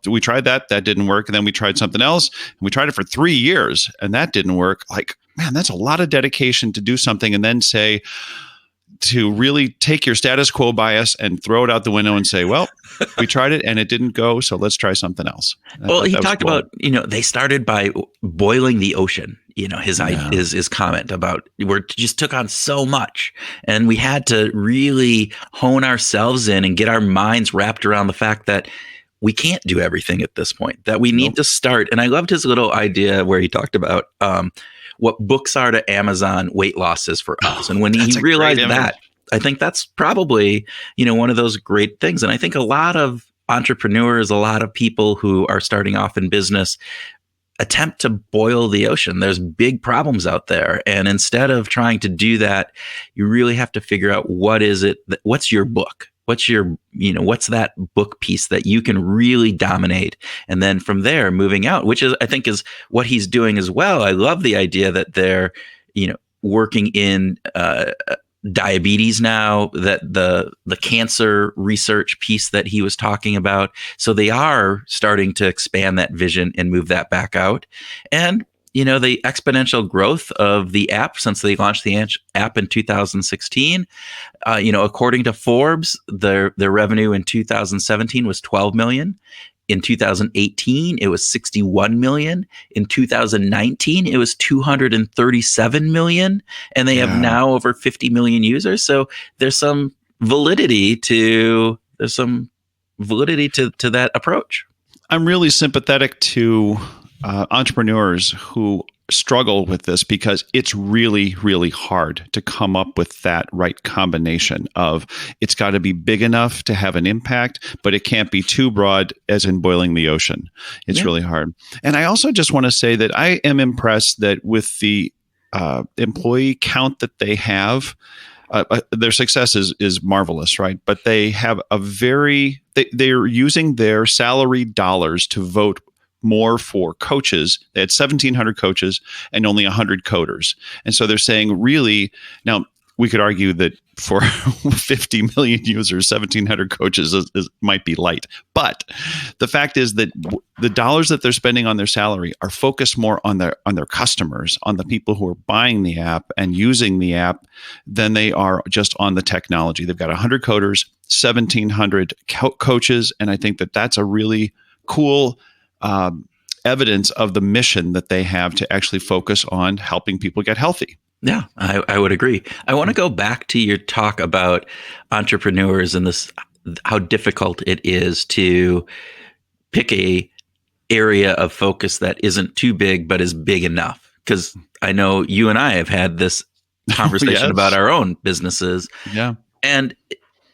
we tried that didn't work. And then we tried something else, and we tried it for 3 years, and that didn't work. Like, man, that's a lot of dedication to do something and then say, to really take your status quo bias and throw it out the window and say, well, we tried it and it didn't go, so let's try something else. Well, he talked about, they started by boiling the ocean. His comment about we just took on so much, and we had to really hone ourselves in and get our minds wrapped around the fact that we can't do everything at this point, that we need to start. And I loved his little idea where he talked about what books are to Amazon, weight loss is for us. And when he realized that, I think that's probably, one of those great things. And I think a lot of entrepreneurs, a lot of people who are starting off in business attempt to boil the ocean. There's big problems out there. And instead of trying to do that, you really have to figure out what's your book? What's your, what's that book piece that you can really dominate? And then from there, moving out, which is, I think, is what he's doing as well. I love the idea that they're, working in diabetes now, that the cancer research piece that he was talking about. So they are starting to expand that vision and move that back out. And the exponential growth of the app since they launched the app in 2016, according to Forbes, their revenue in 2017 was 12 million. In 2018, it was 61 million. In 2019, it was 237 million. And they have now over 50 million users. So there's some validity to that approach. I'm really sympathetic to entrepreneurs who struggle with this, because it's really, really hard to come up with that right combination of, it's got to be big enough to have an impact, but it can't be too broad, as in boiling the ocean. It's really hard. And I also just want to say that I am impressed that with the employee count that they have, their success is marvelous, right? But they have they're using their salary dollars to vote more for coaches. They had 1,700 coaches and only 100 coders. And so they're saying, really, now we could argue that for 50 million users, 1,700 coaches might be light. But the fact is that the dollars that they're spending on their salary are focused more on their customers, on the people who are buying the app and using the app, than they are just on the technology. They've got 100 coders, 1,700 coaches, and I think that that's a really cool evidence of the mission that they have to actually focus on helping people get healthy. Yeah, I would agree. I want to go back to your talk about entrepreneurs and how difficult it is to pick a area of focus that isn't too big, but is big enough. Because I know you and I have had this conversation about our own businesses. Yeah. And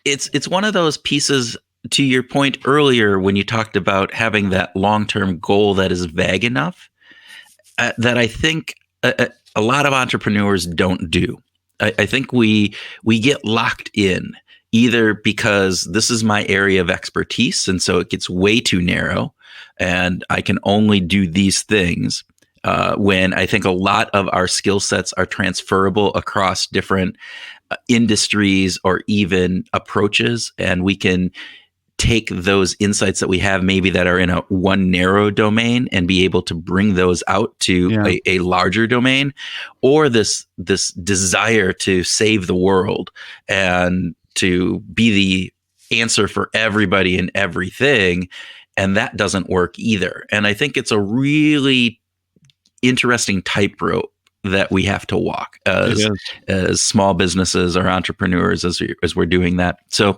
it's one of those pieces, to your point earlier, when you talked about having that long-term goal that is vague enough, that I think a lot of entrepreneurs don't do. I think we get locked in, either because this is my area of expertise, and so it gets way too narrow, and I can only do these things, when I think a lot of our skill sets are transferable across different industries or even approaches, and we can take those insights that we have maybe that are in a one narrow domain and be able to bring those out to a larger domain, or this desire to save the world and to be the answer for everybody and everything. And that doesn't work either. And I think it's a really interesting tightrope that we have to walk as small businesses or entrepreneurs as we're doing that. So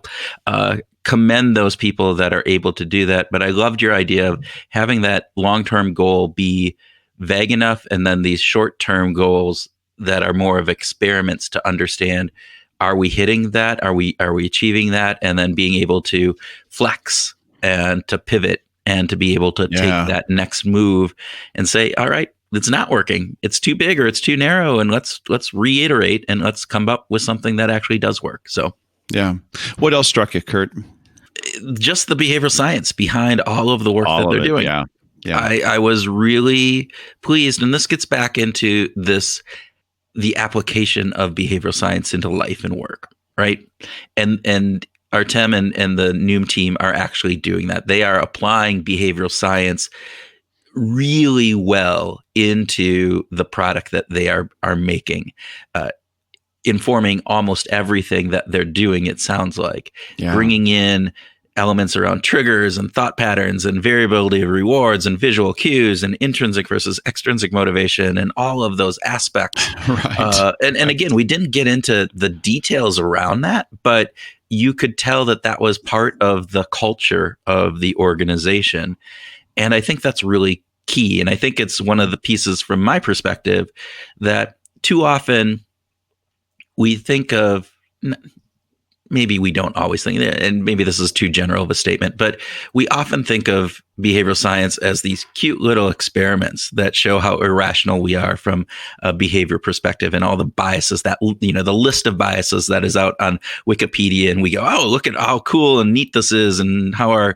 commend those people that are able to do that. But I loved your idea of having that long-term goal be vague enough, and then these short-term goals that are more of experiments to understand, are we hitting that? Are we achieving that? And then being able to flex and to pivot and to be able to take that next move and say, all right, it's not working. It's too big or it's too narrow. And let's reiterate and let's come up with something that actually does work. So, yeah. What else struck you, Kurt? Just the behavioral science behind all of the work that they're doing. Yeah. I was really pleased. And this gets back into the application of behavioral science into life and work, right? And Artem and the Noom team are actually doing that. They are applying behavioral science really well into the product that they are making, informing almost everything that they're doing, it sounds like. Bringing in elements around triggers and thought patterns and variability of rewards and visual cues and intrinsic versus extrinsic motivation and all of those aspects. Right. And again, we didn't get into the details around that, but you could tell that was part of the culture of the organization. And I think that's really key. And I think it's one of the pieces from my perspective that too often we think of, maybe we don't always think, and maybe this is too general of a statement, but we often think of behavioral science as these cute little experiments that show how irrational we are from a behavior perspective, and all the biases that, the list of biases that is out on Wikipedia. And we go, oh, look at how cool and neat this is, and how our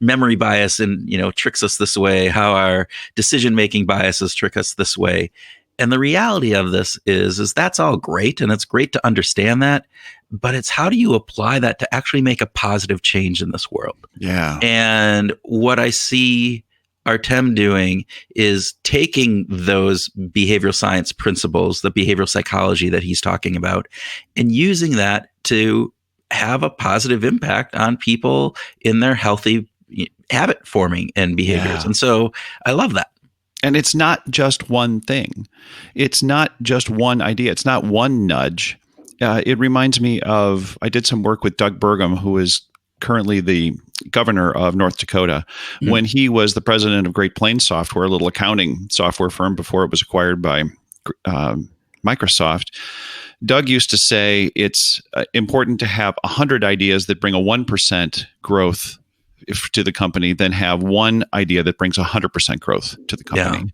memory bias and, tricks us this way, how our decision-making biases trick us this way. And the reality of this is that's all great, and it's great to understand that, but it's how do you apply that to actually make a positive change in this world? Yeah. And what I see Artem doing is taking those behavioral science principles, the behavioral psychology that he's talking about, and using that to have a positive impact on people in their healthy habit forming and behaviors. And so I love that. And it's not just one thing. It's not just one idea. It's not one nudge. It reminds me of, I did some work with Doug Burgum, who is currently the governor of North Dakota, when he was the president of Great Plains Software, a little accounting software firm before it was acquired by Microsoft. Doug used to say it's important to have 100 ideas that bring a 1% growth to the company than have one idea that brings 100% growth to the company.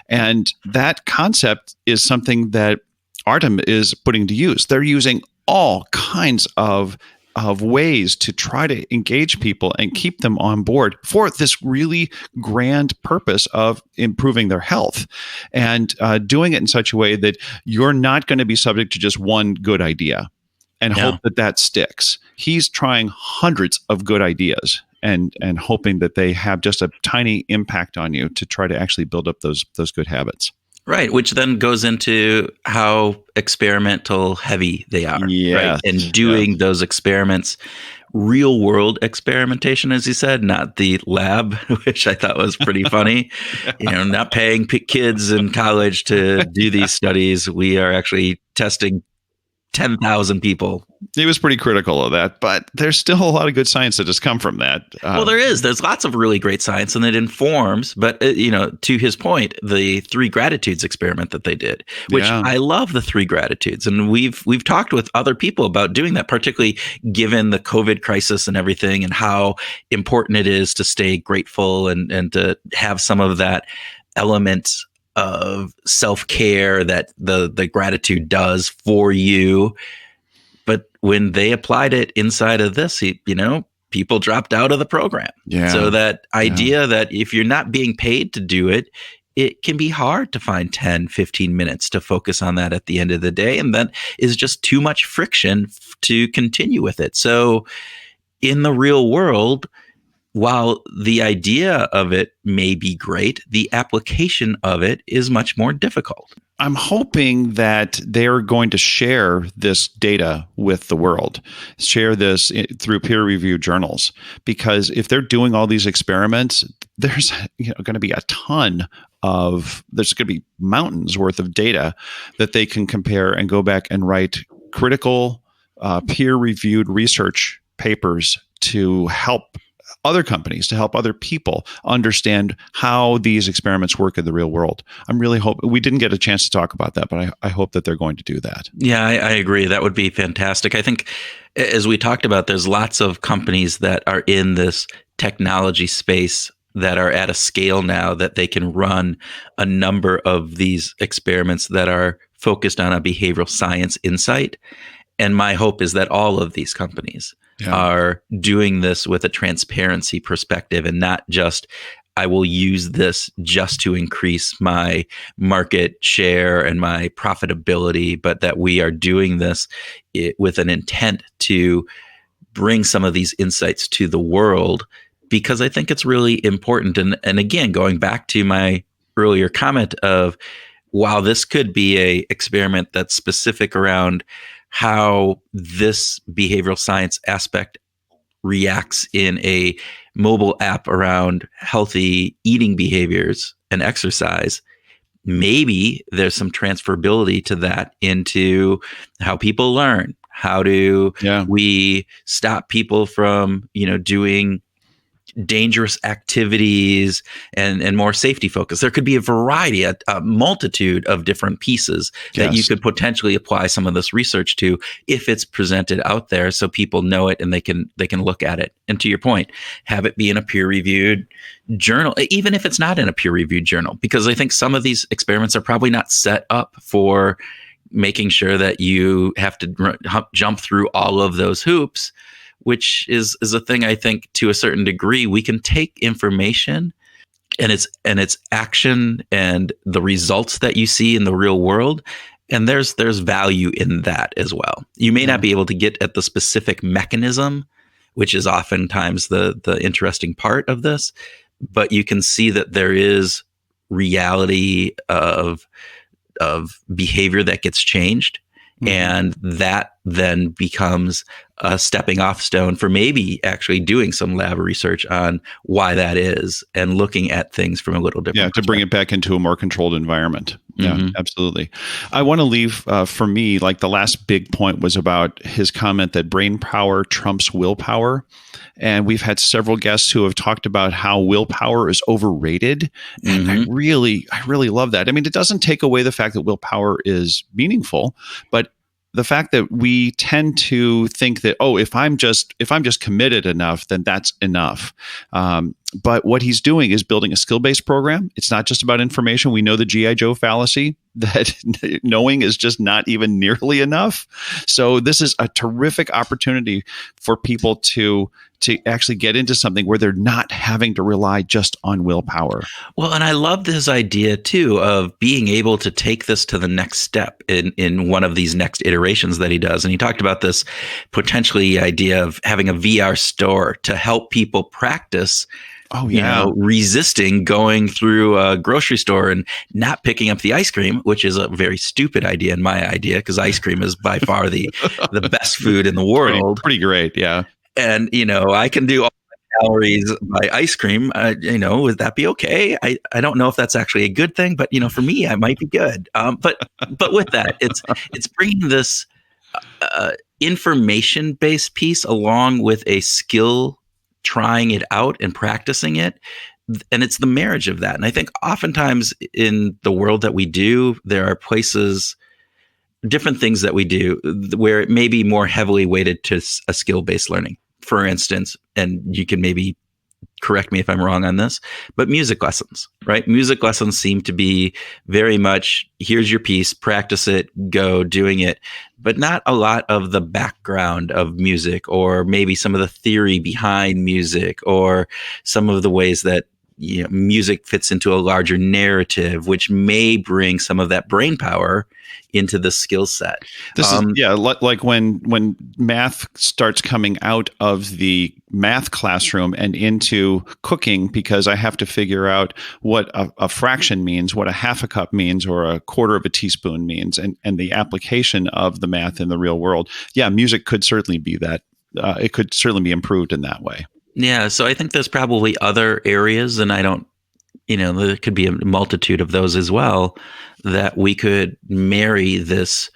And that concept is something that Artem is putting to use. They're using all kinds of ways to try to engage people and keep them on board for this really grand purpose of improving their health, and doing it in such a way that you're not going to be subject to just one good idea and hope that sticks. He's trying hundreds of good ideas and hoping that they have just a tiny impact on you to try to actually build up those good habits. Right, which then goes into how experimental heavy they are. Right? And doing those experiments, real world experimentation, as you said, not the lab, which I thought was pretty funny. Not paying kids in college to do these studies. We are actually testing 10,000 people. He was pretty critical of that, but there's still a lot of good science that has come from that. Well, there's lots of really great science, and it informs, but to his point, the 3 gratitudes experiment that they did, which I love the 3 gratitudes. And we've talked with other people about doing that, particularly given the COVID crisis and everything, and how important it is to stay grateful and to have some of that element of self-care that the gratitude does for you. But when they applied it inside of this, people dropped out of the program. So that idea that if you're not being paid to do it, it can be hard to find 10, 15 minutes to focus on that at the end of the day. And that is just too much friction to continue with it. So in the real world, while the idea of it may be great, the application of it is much more difficult. I'm hoping that they're going to share this data with the world, share this through peer-reviewed journals, because if they're doing all these experiments, there's going to be a ton there's going to be mountains worth of data that they can compare and go back and write critical, peer-reviewed research papers to help other companies, to help other people understand how these experiments work in the real world. I'm really hoping we didn't get a chance to talk about that, but I hope that they're going to do that. Yeah, I agree. That would be fantastic. I think, as we talked about, there's lots of companies that are in this technology space that are at a scale now that they can run a number of these experiments that are focused on a behavioral science insight. And my hope is that all of these companies are doing this with a transparency perspective and not just, I will use this just to increase my market share and my profitability, but that we are doing this with an intent to bring some of these insights to the world, because I think it's really important. And again, going back to my earlier comment of, while this could be a experiment that's specific around how this behavioral science aspect reacts in a mobile app around healthy eating behaviors and exercise, maybe there's some transferability to that into how people learn. How do we stop people from, doing dangerous activities and more safety focused? There could be a variety, a multitude of different pieces that you could potentially apply some of this research to if it's presented out there, so people know it and they can look at it. And to your point, have it be in a peer-reviewed journal, even if it's not in a peer-reviewed journal, because I think some of these experiments are probably not set up for making sure that you have to jump through all of those hoops, which is a thing. I think to a certain degree, we can take information and its action and the results that you see in the real world, and there's value in that as well. You may not be able to get at the specific mechanism, which is oftentimes the interesting part of this, but you can see that there is reality of behavior that gets changed. And that then becomes a stepping off stone for maybe actually doing some lab research on why that is and looking at things from a little different to bring it back into a more controlled environment. Yeah, absolutely. I want to leave, for me, like the last big point was about his comment that brain power trumps willpower. And we've had several guests who have talked about how willpower is overrated. And I really love that. I mean, it doesn't take away the fact that willpower is meaningful, but the fact that we tend to think that, if I'm just committed enough, then that's enough. But what he's doing is building a skill-based program. It's not just about information. We know the G.I. Joe fallacy, that knowing is just not even nearly enough. So this is a terrific opportunity for people to actually get into something where they're not having to rely just on willpower. Well, and I love this idea too of being able to take this to the next step in one of these next iterations that he does. And he talked about this potentially idea of having a VR store to help people practice resisting going through a grocery store and not picking up the ice cream, which is a very stupid idea in my idea, because ice cream is by far the best food in the world. Pretty great, yeah. And, I can do all my calories by ice cream. Would that be okay? I don't know if that's actually a good thing, but, for me, it might be good. But with that, it's bringing this information-based piece along with a skill, trying it out and practicing it. And it's the marriage of that. And I think oftentimes in the world that we do, there are places, different things that we do where it may be more heavily weighted to a skill-based learning. For instance, and you can maybe correct me if I'm wrong on this, but music lessons, right? Music lessons seem to be very much, here's your piece, practice it, go doing it, but not a lot of the background of music, or maybe some of the theory behind music, or some of the ways that music fits into a larger narrative, which may bring some of that brain power into the skill set. This is like when math starts coming out of the math classroom and into cooking, because I have to figure out what a fraction means, what a half a cup means, or a quarter of a teaspoon means, and the application of the math in the real world. Yeah, music could certainly be that. It could certainly be improved in that way. Yeah, so I think there's probably other areas, and I don't, there could be a multitude of those as well, that we could marry this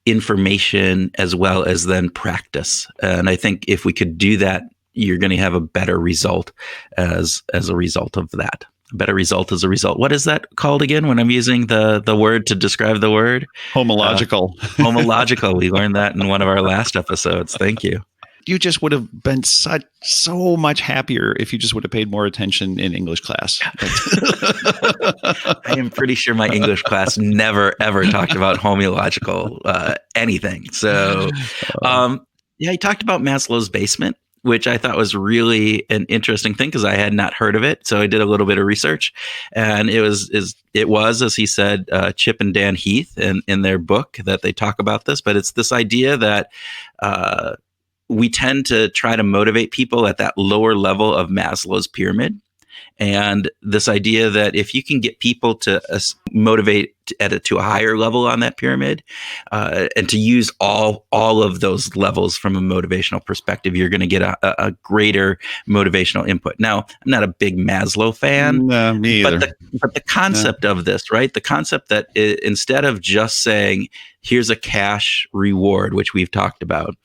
information as well as then practice. And I think if we could do that, you're going to have a better result as a result of that. A better result as a result. What is that called again when I'm using the word to describe the word? Homological. Homological. We learned that in one of our last episodes. Thank you. You just would have been so much happier if you just would have paid more attention in English class. I am pretty sure my English class never, ever talked about homological anything. So, he talked about Maslow's basement, which I thought was really an interesting thing because I had not heard of it. So I did a little bit of research, and it was, as he said, Chip and Dan Heath in their book that they talk about this. But it's this idea that we tend to try to motivate people at that lower level of Maslow's pyramid. And this idea that if you can get people to motivate to a higher level on that pyramid, and to use all of those levels from a motivational perspective, you're going to get a greater motivational input. Now, I'm not a big Maslow fan, no, me either. But the concept of this, right? The concept that instead of just saying, here's a cash reward, which we've talked about,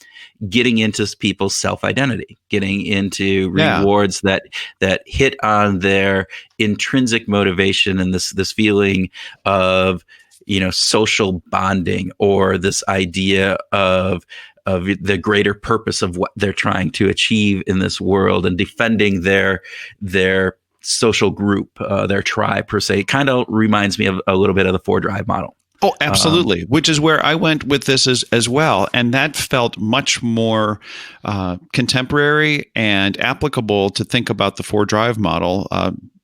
getting into people's self-identity, getting into rewards that hit on their intrinsic motivation and this feeling of, social bonding, or this idea of the greater purpose of what they're trying to achieve in this world, and defending their social group, their tribe per se. Kind of reminds me of a little bit of the 4-Drive model. Oh, absolutely. Which is where I went with this as well. And that felt much more contemporary and applicable to think about the 4-Drive model.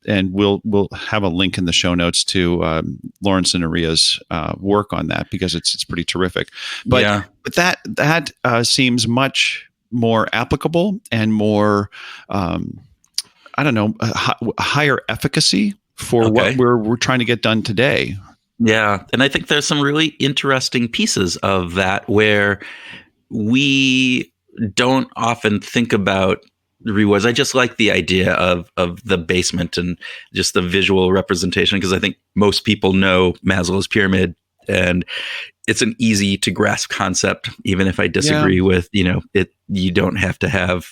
And we'll have a link in the show notes to Lawrence and Aria's work on that, because it's pretty terrific. But that seems much more applicable and more, higher efficacy for what we're trying to get done today. Yeah. And I think there's some really interesting pieces of that where we don't often think about rewards. I just like the idea of the basement and just the visual representation, because I think most people know Maslow's pyramid, and it's an easy to grasp concept, even if I disagree with, it. You don't have to have,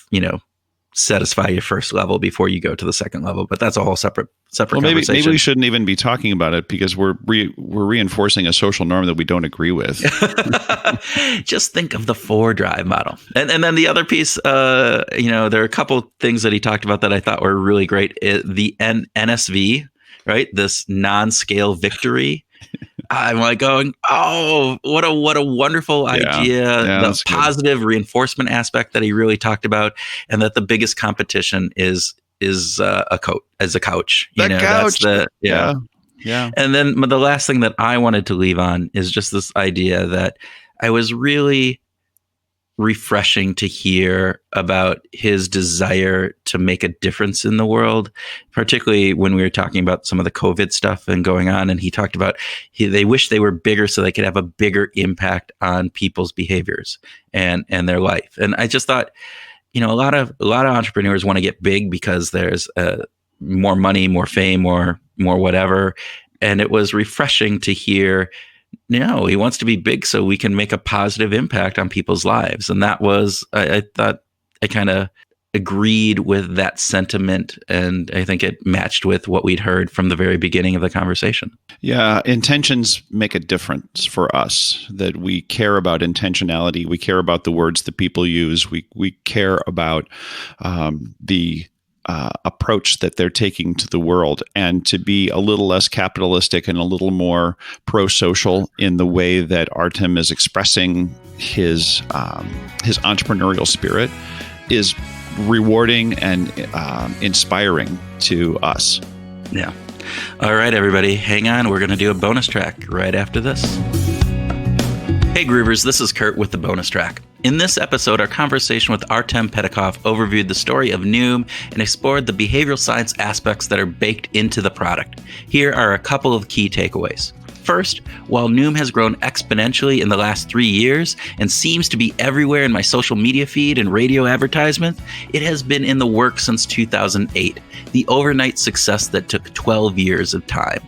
satisfy your first level before you go to the second level, but that's a whole separate conversation. Maybe we shouldn't even be talking about it, because we're reinforcing a social norm that we don't agree with. Just think of the 4-Drive model, and then the other piece. There are a couple things that he talked about that I thought were really great. The NSV, right? This non-scale victory. I'm like going, oh, what a wonderful idea. The positive reinforcement aspect that he really talked about, and that the biggest competition is a couch. Couch. Yeah. And then the last thing that I wanted to leave on is just this idea that I was really refreshing to hear about his desire to make a difference in the world, particularly when we were talking about some of the COVID stuff and going on. And he talked about they wish they were bigger so they could have a bigger impact on people's behaviors and their life. And I just thought, a lot of entrepreneurs want to get big because there's more money, more fame, more whatever. And it was refreshing to hear, no, he wants to be big so we can make a positive impact on people's lives. And that was, I thought I kind of agreed with that sentiment. And I think it matched with what we'd heard from the very beginning of the conversation. Yeah, intentions make a difference for us, that we care about intentionality. We care about the words that people use. We care about the approach that they're taking to the world, and to be a little less capitalistic and a little more pro-social in the way that Artem is expressing his entrepreneurial spirit is rewarding and inspiring to us. Yeah. All right, everybody, hang on. We're going to do a bonus track right after this. Hey, Groovers, this is Kurt with the bonus track. In this episode, our conversation with Artem Petakov overviewed the story of Noom and explored the behavioral science aspects that are baked into the product. Here are a couple of key takeaways. First, while Noom has grown exponentially in the last 3 years and seems to be everywhere in my social media feed and radio advertisements, it has been in the works since 2008, the overnight success that took 12 years of time.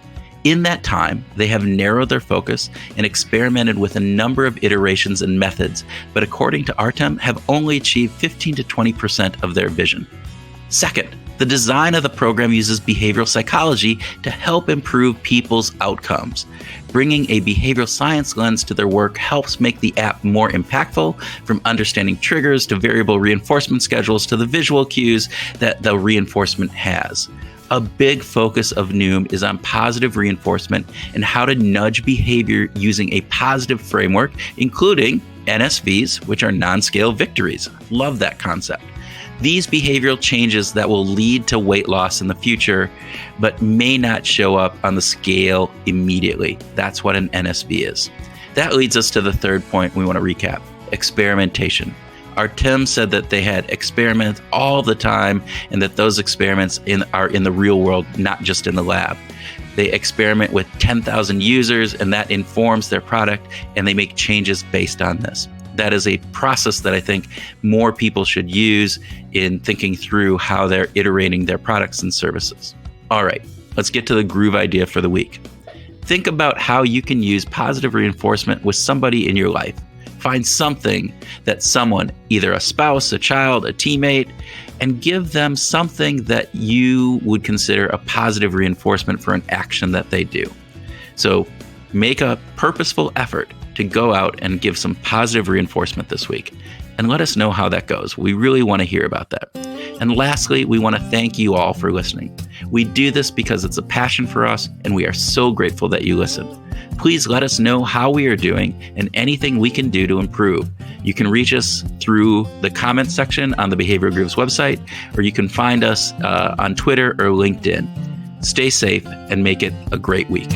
In that time, they have narrowed their focus and experimented with a number of iterations and methods, but according to Artem, have only achieved 15 to 20% of their vision. Second, the design of the program uses behavioral psychology to help improve people's outcomes. Bringing a behavioral science lens to their work helps make the app more impactful, from understanding triggers to variable reinforcement schedules to the visual cues that the reinforcement has. A big focus of Noom is on positive reinforcement and how to nudge behavior using a positive framework, including NSVs, which are non-scale victories. Love that concept. These behavioral changes that will lead to weight loss in the future, but may not show up on the scale immediately. That's what an NSV is. That leads us to the third point we want to recap: experimentation. Artem said that they had experiments all the time and that those experiments are in the real world, not just in the lab. They experiment with 10,000 users and that informs their product, and they make changes based on this. That is a process that I think more people should use in thinking through how they're iterating their products and services. All right, let's get to the groove idea for the week. Think about how you can use positive reinforcement with somebody in your life. Find something that someone, either a spouse, a child, a teammate, and give them something that you would consider a positive reinforcement for an action that they do. So make a purposeful effort to go out and give some positive reinforcement this week, and let us know how that goes. We really want to hear about that. And lastly, we want to thank you all for listening. We do this because it's a passion for us, and we are so grateful that you listen. Please let us know how we are doing and anything we can do to improve. You can reach us through the comments section on the Behavioral Grooves website, or you can find us on Twitter or LinkedIn. Stay safe and make it a great week.